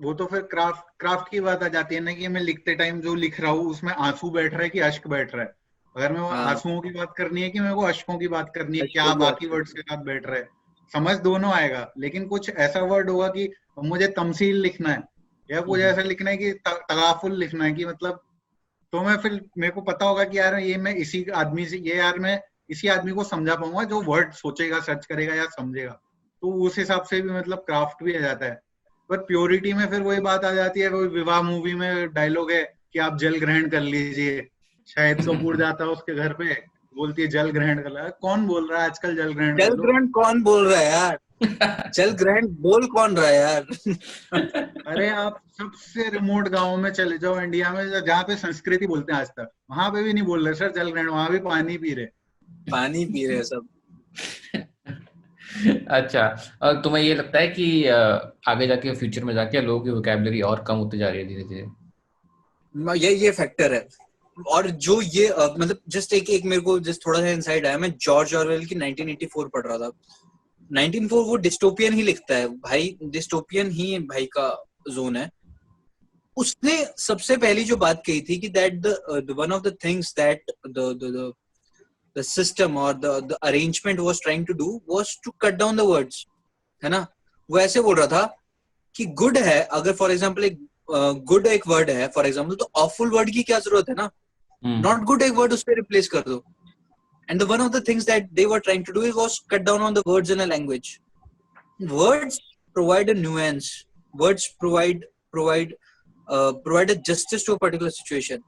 Speaker 3: वो तो फिर क्राफ्ट की बात आ जाती है ना कि मैं लिखते टाइम जो लिख रहा हूँ उसमें आंसू बैठ रहा है कि अश्क बैठ रहा है। अगर मैं आंसुओं की बात करनी है कि मेरे को अश्कों की बात करनी है, क्या बाकी वर्ड्स के साथ बैठ रहा है, समझ दोनों आएगा। लेकिन कुछ ऐसा वर्ड होगा कि मुझे तमसील लिखना है या कुछ ऐसा लिखना है कि तगाफुल लिखना है कि मतलब, तो मैं फिर मेरे को पता होगा कि यार ये मैं इसी आदमी से, ये यार मैं इसी आदमी को समझा पाऊंगा जो वर्ड सोचेगा, सर्च करेगा या समझेगा। तो उस हिसाब से भी मतलब क्राफ्ट भी आ जाता है। पर प्योरिटी में फिर वही बात आ जाती है, वो विवाह मूवी में डायलॉग है कि आप जल ग्रहण कर लीजिए। शाहिद कपूर जाता है उसके घर पे, बोलती है जल ग्रहण कर ला। कौन बोल रहा है आजकल जल ग्रहण?
Speaker 4: जल ग्रहण कौन बोल रहा है यार? जल ग्रहण बोल कौन रहा है यार?
Speaker 3: अरे आप सबसे रिमोट गांव में चले जाओ इंडिया में जहाँ पे संस्कृति बोलते हैं आज तक, वहां पे भी नहीं बोल रहे सर जल ग्रहण, वहां भी पानी पी रहे सब।
Speaker 2: अच्छा, और तुम्हें ये लगता है कि आगे जाके फ्यूचर में जाके लोगों की वोकैबुलरी और कम होती जा रही है धीरे धीरे?
Speaker 4: ये फैक्टर है। और जो ये मतलब जस्ट एक मेरे को जस्ट थोड़ा सा इनसाइड आया, मैं जॉर्ज ऑरवेल की 1984 पढ़ रहा था। 1984 वो डिस्टोपियन ही लिखता है भाई, डिस्टोपियन ही भाई का जोन है। उसने सबसे पहली जो बात कही थी कि that the one of the things that the system or the arrangement was trying to do was to cut down the words, है ना। वो ऐसे बोल रहा था कि good है, अगर फॉर एग्जाम्पल एक good एक वर्ड है फॉर एग्जाम्पल, तो awful वर्ड की क्या जरूरत है ना, not good एक वर्ड उस पर रिप्लेस कर दो। and the one of the things that they were trying to do was cut down on the words in a language. Words provide a nuance, words provide a justice to a particular situation.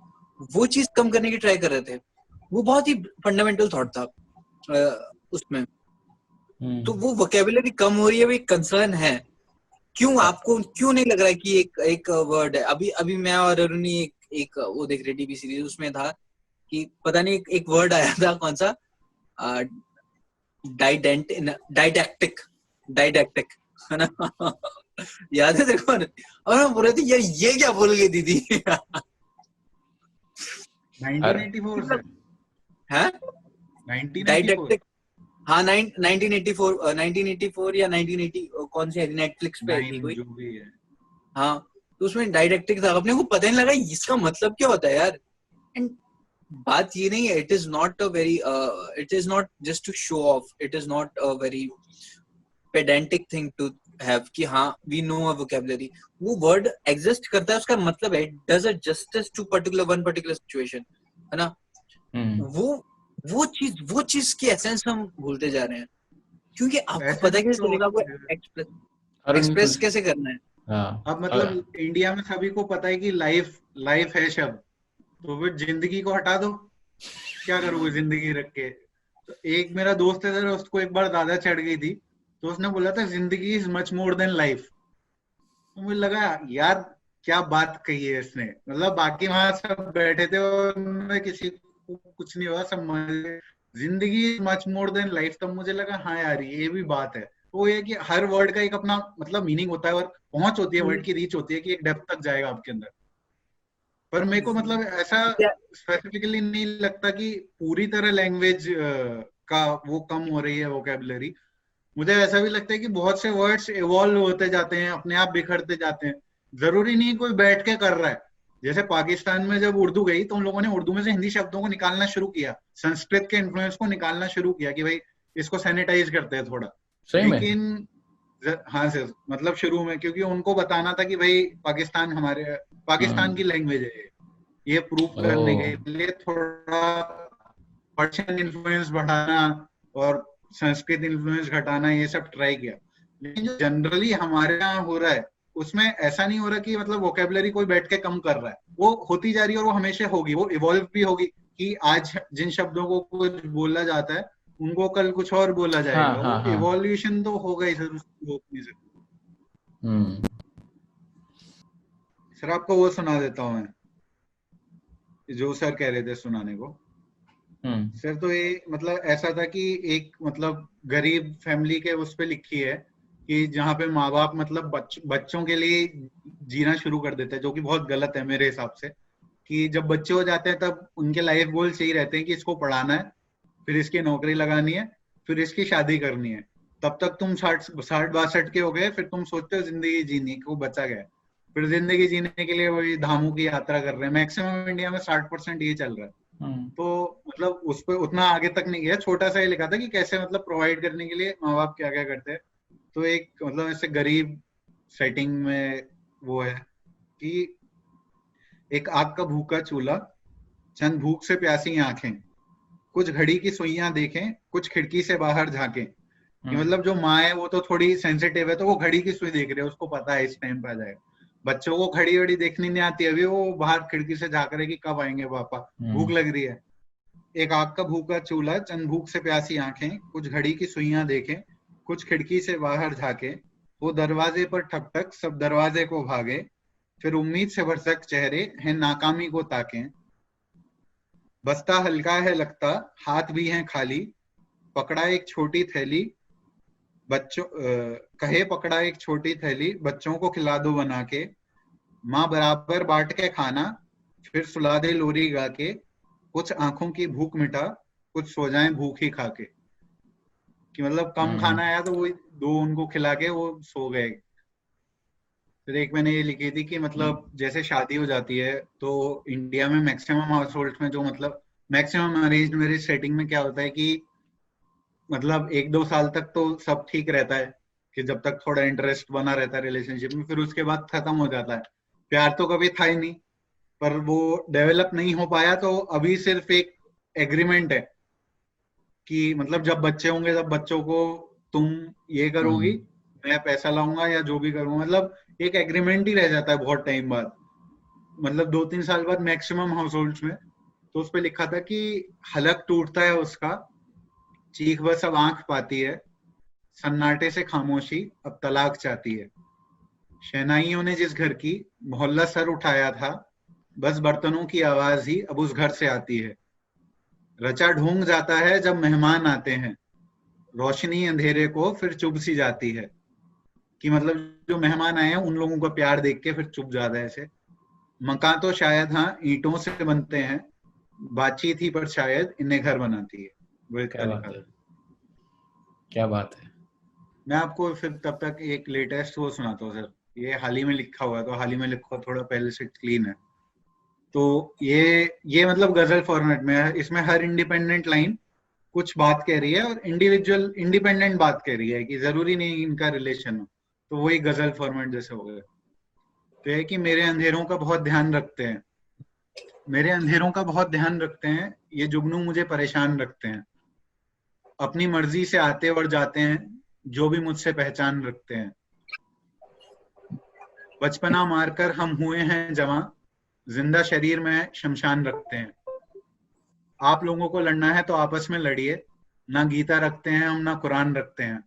Speaker 4: वो चीज कम करने की try कर रहे थे। वो बहुत ही fundamental thought था उसमें। तो वो वोकैबुलरी कम हो रही है, वो एक कंसर्न है। क्यों आपको क्यों नहीं लग रहा है कि एक वर्ड है? अभी मैं और अरुणी एक वो देख रहे टीवी सीरीज, उसमें था कि पता नहीं एक वर्ड आया था, कौन सा, डाइडैक्टिक है ना। याद है देखो, और हम बोल रहे थे यार ये क्या बोल गई दीदी।
Speaker 3: 1984 से
Speaker 4: है
Speaker 3: 1984,
Speaker 4: हाँ 1984 या 1980 कौन सी है, नेटफ्लिक्स पे थी कोई,
Speaker 3: जो भी है।
Speaker 4: हाँ, तो उसमें डाइडैक्टिक था। अपने को पता नहीं लगा इसका मतलब क्या होता है यार। एंड बात ये नहीं है, it is not just to show off, it is not a very pedantic thing to have कि हाँ वी नो अ वोकैबुलरी। वो वर्ड एग्जिस्ट करता है, उसका मतलब है it does a justice to one particular situation, है ना। वो चीज की एसेंस हम भूलते जा रहे हैं, क्योंकि आपको पता है कैसे चलेगा, वो एक्सप्रेस कैसे करना है।
Speaker 3: अब मतलब इंडिया में सभी को पता है कि लाइफ है शब्द, तो फिर जिंदगी को हटा दो, क्या करोगे जिंदगी रख के। तो एक मेरा दोस्त है, उसको एक बार ज्यादा चढ़ गई थी, तो उसने बोला था जिंदगी is much more than life. तो मुझे लगा यार क्या बात कही है इसने। मतलब बाकी वहां सब बैठे थे और किसी को कुछ नहीं हुआ, सब जिंदगी मच मोर देन लाइफ, तब मुझे लगा हाँ यार ये भी बात है। वो ये कि हर वर्ड का एक अपना मतलब मीनिंग होता है और पहुंच होती है, वर्ड की रीच होती है कि एक डेप्थ तक जाएगा आपके अंदर। पर मेरे को मतलब ऐसा स्पेसिफिकली नहीं लगता कि पूरी तरह लैंग्वेज का वो कम हो रही है वोकेबलरी। मुझे ऐसा भी लगता है कि बहुत से वर्ड्स इवॉल्व होते जाते हैं, अपने आप बिखरते जाते हैं। जरूरी नहीं कोई बैठ के कर रहा है। जैसे पाकिस्तान में जब उर्दू गई तो उन लोगों ने उर्दू में से हिंदी शब्दों को निकालना शुरू किया, संस्कृत के इन्फ्लुएंस को निकालना शुरू किया कि भाई इसको सैनिटाइज करते हैं थोड़ा।
Speaker 2: सही में?
Speaker 3: लेकिन हाँ सर, मतलब शुरू में, क्योंकि उनको बताना था कि भाई पाकिस्तान की लैंग्वेज है ये प्रूव करने के लिए थोड़ा पर्शियन इन्फ्लुएंस बढ़ाना और संस्कृत इन्फ्लुएंस घटाना, ये सब ट्राई किया। लेकिन जो जनरली हमारे यहाँ हो रहा है उसमें ऐसा नहीं हो रहा कि मतलब वोकेबलरी कोई बैठ के कम कर रहा है, वो होती जा रही है और वो हमेशा होगी, वो इवॉल्व भी होगी कि आज जिन शब्दों को कुछ बोला जाता है उनको कल कुछ और बोला जाएगा।
Speaker 2: हाँ,
Speaker 3: वो इवोल्यूशन तो होगा ही सर, उसको रोक नहीं सकते। सर आपको वो सुना देता हूँ मैं जो सर कह रहे थे सुनाने को। सर तो ये मतलब ऐसा था कि एक मतलब गरीब फैमिली के उस पे लिखी है कि जहाँ पे माँ बाप मतलब बच्चों के लिए जीना शुरू कर देते हैं, जो कि बहुत गलत है मेरे हिसाब से। कि जब बच्चे हो जाते हैं तब उनके लाइफ गोल्स यही रहते हैं कि इसको पढ़ाना है, फिर इसकी नौकरी लगानी है, फिर इसकी शादी करनी है। तब तक तुम 60-62 के हो गए, फिर तुम सोचते हो जिंदगी जीनी को बचा गया। फिर जिंदगी जीने के लिए वही धामों की यात्रा कर रहे हैं। मैक्सिमम इंडिया में 60% ये चल रहा है। तो मतलब उस पर उतना आगे तक नहीं गया, छोटा सा ही लिखा था कि कैसे मतलब प्रोवाइड करने के लिए माँ बाप क्या क्या करते हैं। तो एक मतलब ऐसे गरीब सेटिंग में वो है कि एक आग का भूखा चूल्हा, चंद भूख से प्यासी आंखें, कुछ घड़ी की सुइयां देखें, कुछ खिड़की से बाहर झांकें। कि मतलब जो माँ है वो तो थोड़ी सेंसिटिव है, तो वो घड़ी की सुई देख रही है, उसको पता है इस टाइम पे आ जाएगा। बच्चों को घड़ी वड़ी देखनी नहीं आती, अभी वो बाहर खिड़की से झांक रहे कि कब आएंगे पापा, भूख लग रही है। एक आग का भूखा चूल्हा, चंद भूख से प्यासी आंखें, कुछ घड़ी की सुइयां देखें, कुछ खिड़की से बाहर झांके, वो दरवाजे पर ठक-ठक सब दरवाजे को भागे, फिर उम्मीद से भरसक चेहरे हैं नाकामी को ताकें। बस्ता हल्का है लगता, हाथ भी हैं खाली, पकड़ा एक छोटी थैली, कहे पकड़ा एक छोटी थैली, बच्चों को खिला दो बना के, माँ बराबर बांट के खाना, फिर सुला दे लोरी गा के, कुछ आंखों की भूख मिटा, कुछ सो जाएं भूख ही खा के। कि मतलब कम खाना आया तो वो दो उनको खिला के वो सो गए। फिर एक मैंने ये लिखी थी कि मतलब जैसे शादी हो जाती है तो इंडिया में मैक्सिमम हाउस होल्ड में जो मतलब मैक्सिमम अरेंज्ड मैरिज सेटिंग में क्या होता है कि मतलब 1-2 साल तक तो सब ठीक रहता है कि जब तक थोड़ा इंटरेस्ट बना रहता है रिलेशनशिप में, फिर उसके बाद खत्म हो जाता है। प्यार तो कभी था ही नहीं, पर वो डेवलप नहीं हो पाया, तो अभी सिर्फ एक एग्रीमेंट है कि मतलब जब बच्चे होंगे तब बच्चों को तुम ये करोगी, मैं पैसा लाऊंगा या जो भी करूंगा, मतलब एक एग्रीमेंट ही रह जाता है बहुत टाइम बाद, मतलब 2-3 साल बाद मैक्सिमम हाउस होल्ड्स में। तो उस पे लिखा था कि हलक टूटता है उसका, चीख बस अब आंख पाती है, सन्नाटे से खामोशी अब तलाक चाहती है। शहनाइयों ने जिस घर की मोहल्ला सर उठाया था, बस बर्तनों की आवाज ही अब उस घर से आती है। रचा ढूंढ जाता है जब मेहमान आते हैं, रोशनी अंधेरे को फिर चुभ सी जाती है। कि मतलब जो मेहमान आए हैं उन लोगों का प्यार देख के फिर चुभ जाता है ऐसे। मकान तो शायद हाँ ईंटों से बनते हैं, बातचीत ही पर शायद इन्हें घर बनाती है। वो
Speaker 2: क्या बात है।
Speaker 3: मैं आपको फिर तब तक एक लेटेस्ट वो सुनाता हूँ सर, ये हाल ही में लिखा हुआ है, तो हाल ही में लिखा थोड़ा पहले से क्लीन है। तो ये मतलब गजल फॉर्मेट में है, इसमें हर इंडिपेंडेंट लाइन कुछ बात कह रही है और इंडिविजुअल इंडिपेंडेंट बात कह रही है कि जरूरी नहीं इनका रिलेशन हो, तो वही गजल फॉर्मेट जैसे हो गया। तो है कि मेरे अंधेरों का बहुत ध्यान रखते हैं, मेरे अंधेरों का बहुत ध्यान रखते हैं, ये जुगनू मुझे परेशान रखते हैं, अपनी मर्जी से आते और जाते हैं, जो भी मुझसे पहचान रखते हैं। बचपना मारकर हम हुए हैं जवां, जिंदा शरीर में शमशान रखते हैं। आप लोगों को लड़ना है तो आपस में लड़िए, ना गीता रखते हैं हम ना कुरान रखते हैं।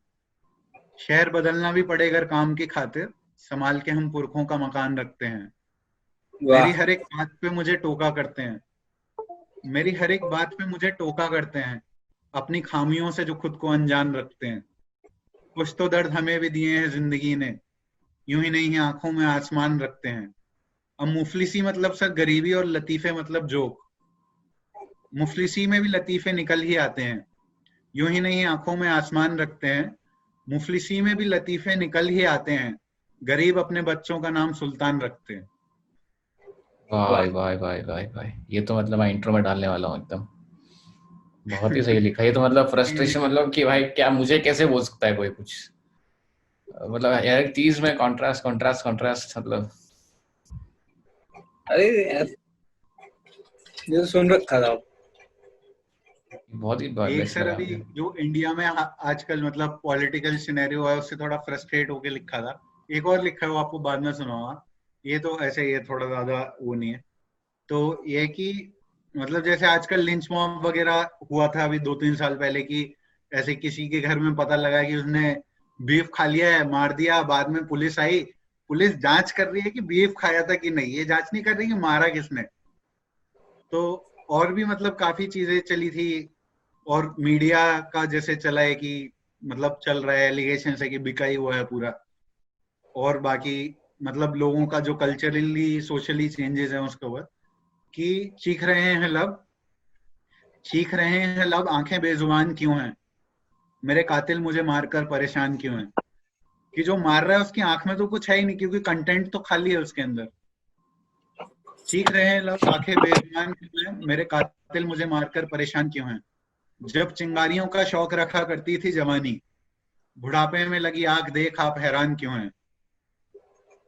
Speaker 3: शहर बदलना भी पड़े अगर काम की खातिर, संभाल के हम पुरखों का मकान रखते हैं। मेरी हर एक बात पे मुझे टोका करते हैं, मेरी हर एक बात पे मुझे टोका करते हैं, अपनी खामियों से जो खुद को अनजान रखते हैं। कुछ तो दर्द हमें भी दिए हैं जिंदगी ने, यूं ही नहीं है आंखों में आसमान रखते हैं। अब मुफलिसी मतलब सर गरीबी और लतीफे मतलब जोक। मुफलिसी में भी लतीफे निकल ही आते हैं, यूं ही नहीं आंखों में आसमान रखते हैं। मुफलिसी में भी लतीफे निकल ही आते हैं, गरीब अपने बच्चों का नाम सुल्तान रखते हैं।
Speaker 2: भाई भाई भाई भाई भाई, ये तो मतलब मैं इंट्रो में डालने वाला हूँ एकदम। बहुत ही सही लिखा। ये तो मतलब फ्रस्ट्रेशन, मतलब कि भाई क्या मुझे कैसे बोल सकता है कोई कुछ, मतलब यार एक चीज में कॉन्ट्रास्ट कॉन्ट्रास्ट कॉन्ट्रास्ट, मतलब
Speaker 4: अरे यार ये तो सुन रखा था।
Speaker 2: बहुत ही
Speaker 3: एक
Speaker 2: बेस्ट
Speaker 3: सर
Speaker 2: लगा
Speaker 3: अभी
Speaker 2: मुझे।
Speaker 3: जो इंडिया में आजकल मतलब पॉलिटिकल सिनेरियो है उससे थोड़ा फ्रस्ट्रेट होके लिखा था। एक और लिखा है वो आपको बाद में सुनाऊंगा, ये तो ऐसे ये थोड़ा ज्यादा वो नहीं है। तो ये कि मतलब जैसे आजकल लिंच मॉब वगैरह हुआ था अभी 2-3 साल पहले, कि ऐसे किसी के घर में पता लगा कि उसने बीफ खा लिया है, मार दिया, बाद में पुलिस आई, पुलिस जांच कर रही है कि बीफ खाया था कि नहीं, ये जांच नहीं कर रही कि मारा किसने। तो और भी मतलब काफी चीजें चली थी, और मीडिया का जैसे चला है कि मतलब चल रहा है एलिगेशन है कि बिका ही हुआ है पूरा, और बाकी मतलब लोगों का जो कल्चरली सोशली चेंजेस है उसके ऊपर, कि चीख रहे हैं लब, चीख रहे हैं लब, आंखें बेजुबान क्यों हैं, मेरे कातिल मुझे मारकर परेशान क्यों हैं। कि जो मार रहा है उसकी आंख में तो कुछ है ही नहीं, क्योंकि कंटेंट तो खाली है उसके अंदर। चीख रहे हैं लब, आंखें बेजुबान क्यों हैं, मेरे कातिल मुझे मारकर परेशान क्यों हैं। जब चिंगारियों का शौक रखा करती थी जवानी, बुढ़ापे में लगी आग देख आप हैरान क्यों हैं।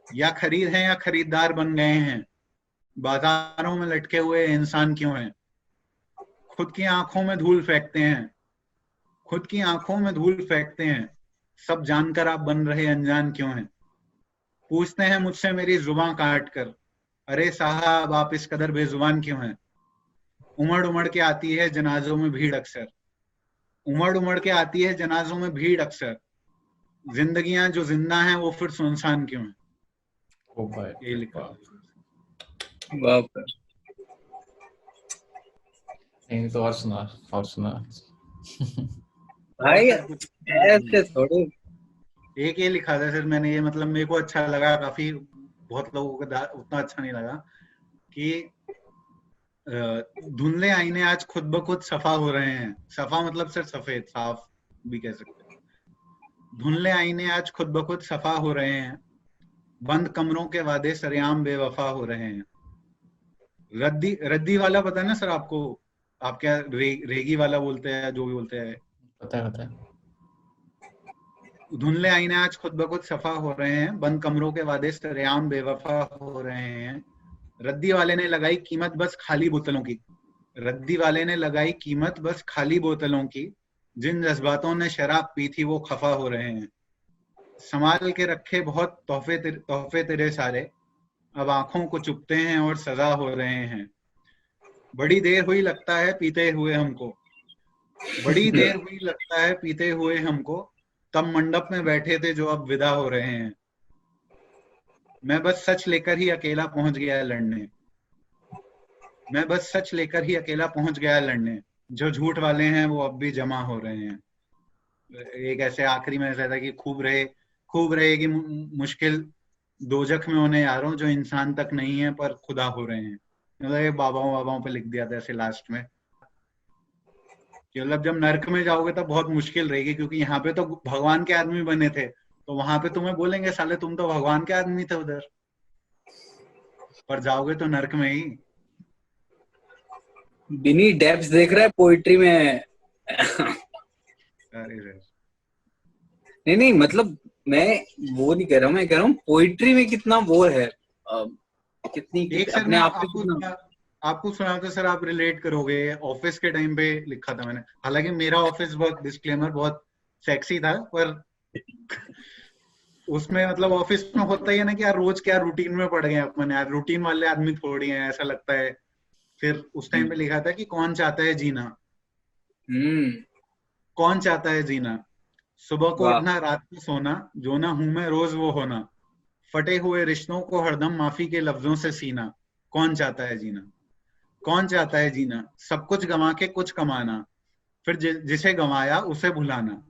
Speaker 3: या खरीद हैं या खरीदार बन गए हैं, बाजारों में लटके हुए इंसान क्यों हैं। खुद की आंखों में धूल फेंकते हैं, खुद की आंखों में धूल फेंकते हैं, सब जानकर आप बन रहे अनजान क्यों हैं। पूछते हैं मुझसे मेरी जुबान काट कर, अरे साहब आप इस कदर बेजुबान क्यों हैं। उमड़ उमड़ के आती है जनाजों में भीड़ अक्सर, उमड़ उमड़ के आती है जनाजों में भीड़ अक्सर, जिंदगियां जो जिंदा हैं वो फिर सुनसान क्यों हैं।
Speaker 2: ओ भाई,
Speaker 3: ये लिखा है।
Speaker 4: बाप रे।
Speaker 2: नहीं तो और सुना, और सुना।
Speaker 4: भाई
Speaker 3: और कुछ
Speaker 4: ऐसे थोड़े।
Speaker 3: एक ये लिखा था सर मैंने, ये मतलब मेरे को अच्छा लगा काफी, बहुत लोगों को उतना अच्छा नहीं लगा, कि धुंधले आईने आज खुद ब खुद सफा हो रहे हैं। सफा मतलब सर सफेद, साफ भी कह सकते हैं। धुंधले आईने आज खुद ब खुद सफा हो रहे हैं, बंद कमरों के वादे सरेआम बेवफा हो रहे हैं। रद्दी रद्दी वाला पता है ना सर आपको, आप क्या रेगी वाला बोलते हैं, जो भी बोलते हैं।
Speaker 2: पता है, पता है।
Speaker 3: धुंधले आईने आज खुद ब खुद सफा हो रहे हैं, बंद कमरों के वादे सरेआम बेवफा हो रहे हैं। रद्दी वाले ने लगाई कीमत बस खाली बोतलों की, रद्दी वाले ने लगाई कीमत बस खाली बोतलों की, जिन जज्बातों ने शराब पी थी वो खफा हो रहे हैं। संभाल के रखे बहुत तोहफे तेरे सारे, अब आंखों को चुपते हैं और सजा हो रहे हैं। बड़ी देर हुई लगता है पीते हुए हमको, बड़ी देर हुई लगता है पीते हुए हमको, तब मंडप में बैठे थे जो अब विदा हो रहे हैं। मैं बस सच लेकर ही अकेला पहुंच गया लड़ने, मैं बस सच लेकर ही अकेला पहुंच गया लड़ने, जो झूठ वाले हैं वो अब भी जमा हो रहे हैं। एक ऐसे आखिरी में ऐसा था कि खूब रहेगी मुश्किल दोजख में उन्हें यारों, जो इंसान तक नहीं है पर खुदा हो रहे हैं। मतलब ये बाबाओं पे लिख दिया था ऐसे लास्ट में, कि मतलब जब नर्क में जाओगे तब बहुत मुश्किल रहेगी, क्योंकि यहाँ पे तो भगवान के आदमी बने थे, तो वहां पे तुम्हें बोलेंगे साले तुम तो भगवान के आदमी थे उधर, पर जाओगे तो नर्क में ही।
Speaker 4: बिनी डेप्थ देख रहा है पोइट्री में।
Speaker 3: अरे रे।
Speaker 4: नहीं मतलब मैं वो नहीं कह रहा हूँ, मैं कह रहा हूँ पोइट्री में कितना वो है, कितनी
Speaker 3: एक सर
Speaker 4: अपने
Speaker 3: मैं
Speaker 4: आप पे कितना।
Speaker 3: आपको सुना तो सर आप रिलेट करोगे, ऑफिस के टाइम पे लिखा था मैंने। हालांकि मेरा ऑफिस बहुत डिस्क्लेमर बहुत सेक्सी था, पर उसमें मतलब ऑफिस में होता ही है ना कि यार रोज क्या रूटीन में पड़ गए अपन, यार रूटीन वाले आदमी थोड़ी हैं, ऐसा लगता है। फिर उस टाइम पे लिखा था कि कौन चाहता है जीना, कौन चाहता है जीना, सुबह को
Speaker 4: वाह।
Speaker 3: उठना रात को सोना, जो ना हूं मैं रोज वो होना, फटे हुए रिश्तों को हरदम माफी के लफ्जों से सीना, कौन चाहता है जीना, कौन चाहता है जीना, सब कुछ गंवा के कुछ कमाना, फिर जिसे गंवाया उसे भुलाना,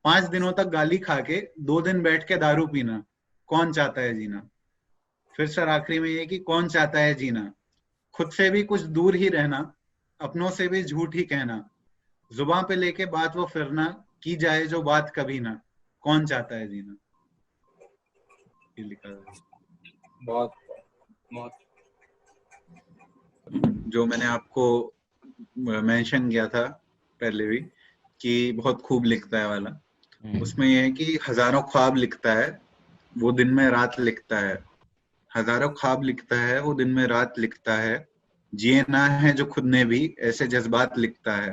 Speaker 3: 5 दिनों तक गाली खा के 2 दिन बैठ के दारू पीना, कौन चाहता है जीना। फिर सर आखिरी में ये कि कौन चाहता है जीना, खुद से भी कुछ दूर ही रहना, अपनों से भी झूठ ही कहना, जुबान पे लेके बात वो फिरना, की जाए जो बात कभी ना, कौन चाहता है जीना। ये लिखा है।
Speaker 4: बहुत बहुत
Speaker 3: जो मैंने आपको मेंशन किया था पहले भी कि बहुत खूब लिखता है वाला, उसमें यह है कि हजारों ख्वाब लिखता है वो दिन में रात लिखता है, हजारों ख्वाब लिखता है वो दिन में रात लिखता है, जिए ना है जो खुद ने भी ऐसे जज्बात लिखता है,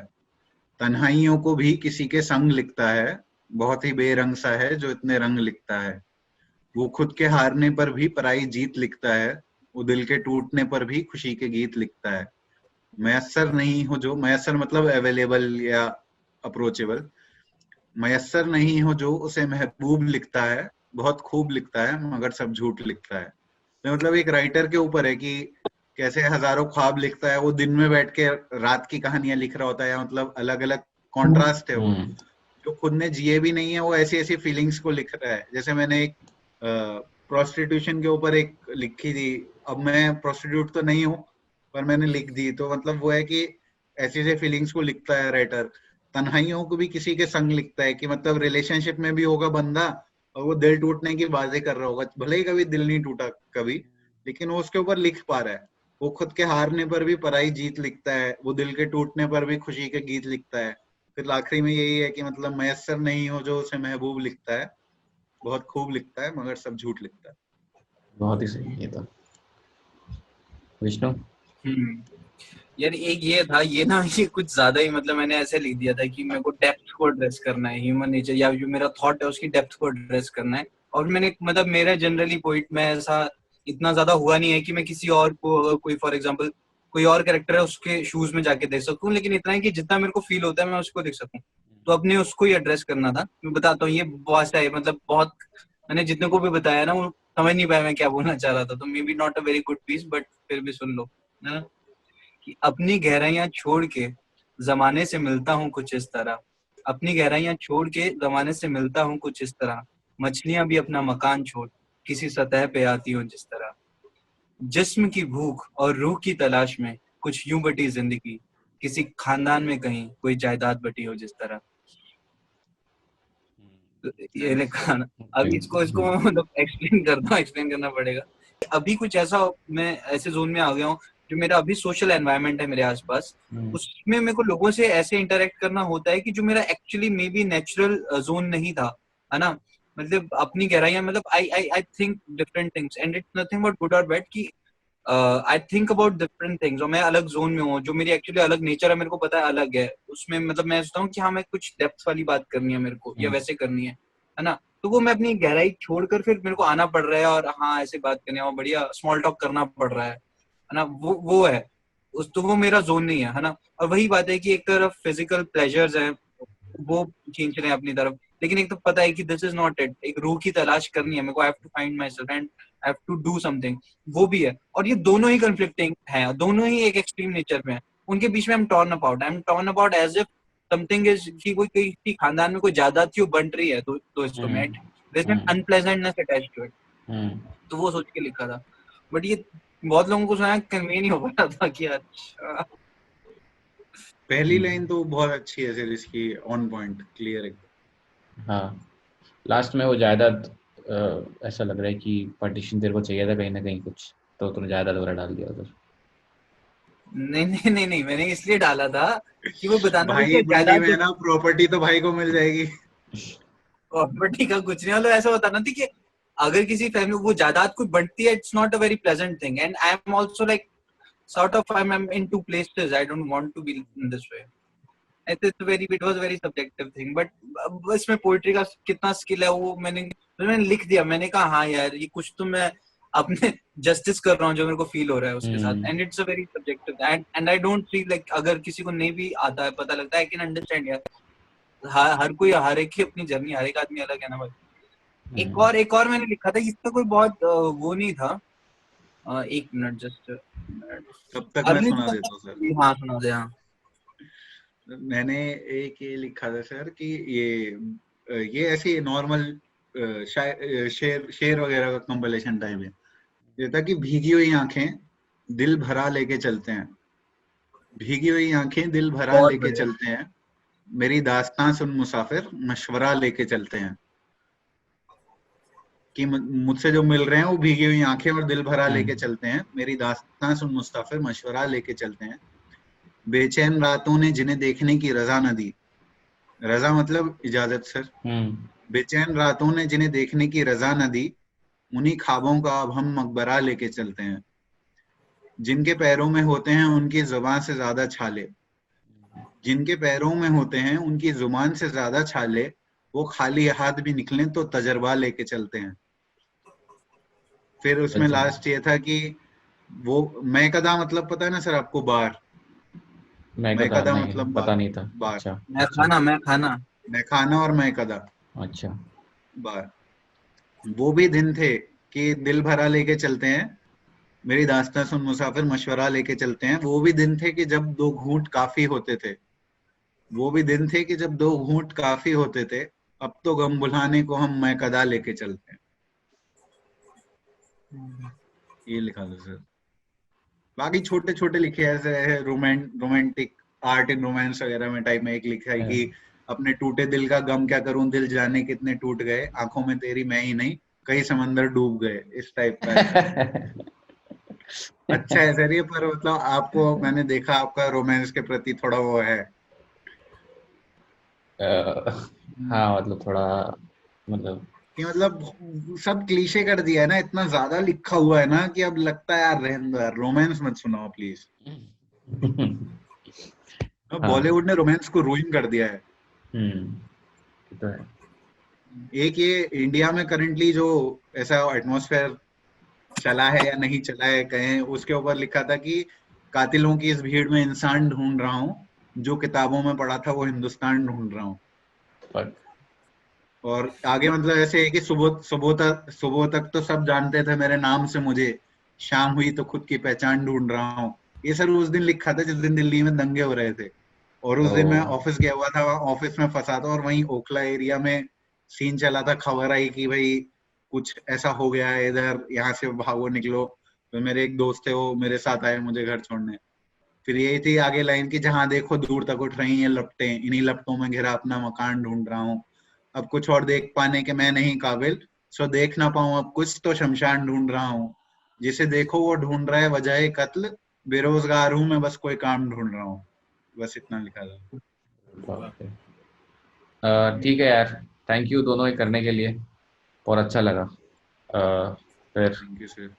Speaker 3: तन्हाइयों को भी किसी के संग लिखता है, बहुत ही बेरंग सा है जो इतने रंग लिखता है, वो खुद के हारने पर भी पराई जीत लिखता है, वो दिल के टूटने पर भी खुशी के गीत लिखता है, मयसर नहीं हो जो, मयसर मतलब अवेलेबल या अप्रोचेबल, मयसर नहीं हो जो उसे महबूब लिखता है, बहुत खूब लिखता है मगर सब झूठ लिखता है। तो मतलब एक राइटर के ऊपर है कि कैसे हजारों ख्वाब लिखता है, वो दिन में बैठ के रात की कहानियां लिख रहा होता है, मतलब अलग अलग कॉन्ट्रास्ट है वो, जो खुद ने जिए भी नहीं है वो ऐसी ऐसी फीलिंग्स को लिख रहा है। जैसे मैंने एक प्रोस्टिट्यूशन के ऊपर एक लिखी थी, अब मैं प्रोस्टिट्यूट तो नहीं हूँ पर मैंने लिख दी, तो मतलब वो है कि ऐसी ऐसी फीलिंग्स को लिखता है राइटर। तन्हाइयों को भी किसी के संग लिखता है कि मतलब रिलेशनशिप में भी होगा बंदा और वो दिल टूटने की बातें कर रहा होगा, भले ही कभी दिल नहीं टूटा कभी, लेकिन वो उसके ऊपर लिख पा रहा है। वो खुद के हारने पर भी पराई जीत लिखता है, वो दिल के टूटने पर भी खुशी के गीत लिखता है। फिर आखिरी में यही है कि मतलब मयसर नहीं हो जो उसे महबूब लिखता है, बहुत खूब लिखता है मगर सब झूठ लिखता है।
Speaker 2: बहुत ही सही। ये तो विष्णु
Speaker 4: यार एक ये था, ये ना ये कुछ ज्यादा ही, मतलब मैंने ऐसे लिख दिया था कि मेरे को डेप्थ को एड्रेस करना है, ह्यूमन नेचर या जो मेरा थॉट है उसकी डेप्थ को एड्रेस करना है। और मैंने मतलब मेरा जनरली पोइट में ऐसा इतना ज्यादा हुआ नहीं है कि मैं किसी और को, अगर कोई फॉर एग्जांपल कोई और कैरेक्टर है उसके शूज में जाके देख सकूं, लेकिन इतना है कि जितना मेरे को फील होता है मैं उसको देख सकूं। तो अपने उसको ही एड्रेस करना था। मैं बताता हूँ, ये बहुत है, मतलब बहुत मैंने जितने को भी बताया ना वो समझ नहीं पाया मैं क्या बोलना चाह रहा था, तो maybe not a very good piece but फिर भी सुन लो, है ना। कि अपनी गहराइयां छोड़ के जमाने से मिलता हूँ कुछ इस तरह, अपनी गहराइयां छोड़ के जमाने से मिलता हूँ कुछ इस तरह, मछलियां भी अपना मकान छोड़ किसी सतह पे आती हूँ जिस तरह, जिस्म की भूख और रूह की तलाश में कुछ यूं बटी जिंदगी, किसी खानदान में कहीं कोई जायदाद बटी हो जिस तरह। तो ये लिखा ना। अब इसको इसको मैं मतलब एक्सप्लेन करता हूँ, एक्सप्लेन करना पड़ेगा। अभी कुछ ऐसा, मैं ऐसे जोन में आ गया हूँ जो मेरा अभी सोशल एनवायरनमेंट है मेरे आसपास, उसमें मेरे को लोगों से ऐसे इंटरेक्ट करना होता है कि जो मेरा actually may be natural zone नहीं था, है ना। मतलब अपनी गहराइयां, मतलब I think different things and it's nothing but good और बैड कि I think about different things, और मैं अलग जोन में हूँ, जो मेरी एक्चुअली अलग नेचर है मेरे को पता है अलग है उसमें, मतलब मैं सोचता हूँ कि हाँ मैं कुछ डेप्थ वाली बात करनी है मेरे को या वैसे करनी है ना। तो वो मैं अपनी गहराई छोड़कर फिर मेरे को आना पड़ रहा है और हाँ ऐसे बात करनी है और बढ़िया स्मॉल टॉक करना पड़ रहा है ना। वो है उस, तो वो मेरा जोन नहीं है ना। और वही बात है कि एक तरफ फिजिकल प्लेजर्स हैं वो खींच रहे हैं अपनी तरफ, लेकिन एक तो पता है कि दिस इज नॉट इट, एक रूह की तलाश करनी है मेरे को, I have to find myself and I have to do something, वो भी है। और ये दोनों ही कन्फ्लिक्टिंग हैं, दोनों ही एक एक्सट्रीम नेचर में है, उनके बीच में I am torn about as if something is कि कोई किसी खानदान में कोई जायदाद थी वो बन रही है तो इसको में there is unpleasantness attached to it, तो वो सोच के लिखा था। बट ये बहुत लोगों को सुना कन्वे नहीं हो पा रहा था कि अच्छा।
Speaker 3: पहली लाइन तो बहुत अच्छी है सीरीज की, ऑन पॉइंट, क्लियर है।
Speaker 2: हाँ, लास्ट में वो जायदाद ऐसा लग रहा है कि पार्टीशन तेरे को चाहिए था कहीं ना कहीं कुछ, तो तूने जायदाद वगैरह डाल दिया उधर।
Speaker 4: नहीं मैंने इसलिए डाला था कि वो बताना
Speaker 3: भाई मंडी में ना प्रॉपर्टी तो भाई को मिल जाएगी।
Speaker 4: प्रॉपर्टी का कुछ नहीं, मतलब ऐसा बताना थी कि अगर किसी फैमिली वो जायदाद कोई बढ़ती है, it's not a very pleasant thing and I am also like sort of I'm in two places, I don't want to be in this way. It was a very subjective thing, but इसमें poetry का कितना skill है वो मैंने लिख दिया। मैंने कहा हाँ यार ये कुछ तो मैं अपने जस्टिस कर रहा हूँ जो मेरे को फील हो रहा है उसके साथ, and it's a very subjective and I don't feel like अगर किसी को नहीं भी आता है पता लगता है, आई कैन अंडरस्टैंड यार, हर कोई हर एक की अपनी जर्नी, हर एक आदमी अलग है ना भाई। एक और मैंने लिखा था, इसका कोई बहुत वो नहीं था, एक मिनट जस्ट
Speaker 3: तब तक मैं सुना देता हूँ सर।
Speaker 4: हाँ सुना दे। हाँ
Speaker 3: मैंने एक ये लिखा था सर कि ये ऐसी नॉर्मल शेर वगैरह का कंपलेशन टाइप है। ये था कि भीगी हुई आंखें दिल भरा लेके चलते हैं, भीगी हुई आंखें दिल भरा
Speaker 4: बहुत
Speaker 3: लेके
Speaker 4: बढ़िया।
Speaker 3: चलते हैं, मेरी दास्तां सुन मुसाफिर मशवरा लेके चलते हैं। कि मुझसे जो मिल रहे हैं वो भीगी हुई आंखें और दिल भरा लेके चलते हैं, मेरी दास्तां सुन मुसाफिर मशवरा लेके चलते हैं। बेचैन रातों ने जिन्हें देखने की रजा न दी, रजा मतलब इजाजत सर। बेचैन रातों ने जिन्हें देखने की रजा न दी, उन्हीं ख्वाबों का अब हम मकबरा लेके चलते हैं। जिनके पैरों में होते हैं उनकी जुबान से ज्यादा छाले, जिनके पैरों में होते हैं उनकी जुबान से ज्यादा छाले, वो खाली हाथ भी निकले तो तजर्बा लेके चलते हैं। फिर उसमें
Speaker 2: अच्छा।
Speaker 3: लास्ट ये था कि वो मैं कदा मतलब पता है ना सर आपको, बार।
Speaker 2: मैं
Speaker 3: मैं
Speaker 2: कदा
Speaker 3: कदा
Speaker 2: नहीं,
Speaker 3: मतलब
Speaker 2: पता
Speaker 3: बार,
Speaker 2: नहीं था।
Speaker 3: बार।
Speaker 2: अच्छा
Speaker 4: मैं
Speaker 2: अच्छा
Speaker 4: खाना, मैं खाना।
Speaker 3: मैं खाना और मैं कदा,
Speaker 2: अच्छा।
Speaker 3: बार। वो भी दिन थे कि दिल भरा लेके चलते हैं, मेरी दास्तां सुन मुसाफिर मशवरा लेके चलते हैं। वो भी दिन थे कि जब दो घूंट काफी होते थे, वो भी दिन थे कि जब दो घूंट काफी होते थे, अब तो गम भुलाने को हम मैं कदा लेके चलते हैं। ये लिखा था सर। बाकी छोटे छोटे लिखे ऐसे रोमांटिक आर्ट इन रोमांस वगैरह में टाइप में एक लिखा है कि अपने टूटे दिल का गम क्या करूं, दिल जाने कितने टूट गए, आंखों में तेरी मैं ही नहीं कई समंदर डूब गए, इस टाइप का है। अच्छा है सर ये, पर मतलब आपको मैंने देखा आपका रोमांस के प्रति थोड़ा वो है।
Speaker 2: हाँ मतलब थोड़ा, मतलब
Speaker 3: कि मतलब सब क्लीशे कर दिया है ना, इतना ज्यादा लिखा हुआ है ना कि अब लगता है यार रहने दो यार, रोमांस मत सुनाओ प्लीज।
Speaker 2: हाँ।
Speaker 3: बॉलीवुड ने रोमांस को रूइन कर दिया है।
Speaker 2: ये तो है।
Speaker 3: एक ये इंडिया में करंटली जो ऐसा एटमॉस्फेयर चला है या नहीं चला है कहें, उसके ऊपर लिखा था कि कातिलों की इस भीड़ में इंसान ढूंढ रहा हूँ, जो किताबों में पढ़ा था वो हिंदुस्तान ढूंढ रहा हूँ।
Speaker 2: Fuck.
Speaker 3: और आगे मतलब ऐसे है कि सुबह तक तो सब जानते थे मेरे नाम से मुझे, शाम हुई तो खुद की पहचान ढूंढ रहा हूँ। ये सर उस दिन लिखा था जिस दिन दिल्ली में दंगे हो रहे थे, और उस दिन मैं
Speaker 2: ओ,
Speaker 3: ऑफिस गया हुआ था, ऑफिस में फंसा था, और वहीं ओखला एरिया में सीन चला था, खबर आई कि भाई कुछ ऐसा हो गया है इधर, यहाँ से भागो निकलो। तो मेरे एक दोस्त थे वो मेरे साथ आए मुझे घर छोड़ने। फिर यही थी आगे लाइन की, जहां देखो दूर तक उठ रही हैं लपटें, इन्हीं लपटों में घिरा अपना मकान ढूंढ रहा हूँ, अब कुछ और देख पाने के मैं नहीं काबिल, सो देख ना पाऊं अब कुछ तो शमशान ढूंढ रहा हूँ, जिसे देखो वो ढूंढ रहा है वजह कत्ल, बेरोजगार हूं मैं बस कोई काम ढूंढ रहा हूँ। बस इतना लिखा था।
Speaker 2: बाप रे। ठीक है यार, थैंक यू दोनों ही करने के लिए, बहुत अच्छा लगा। फिर
Speaker 3: थैंक यू सर।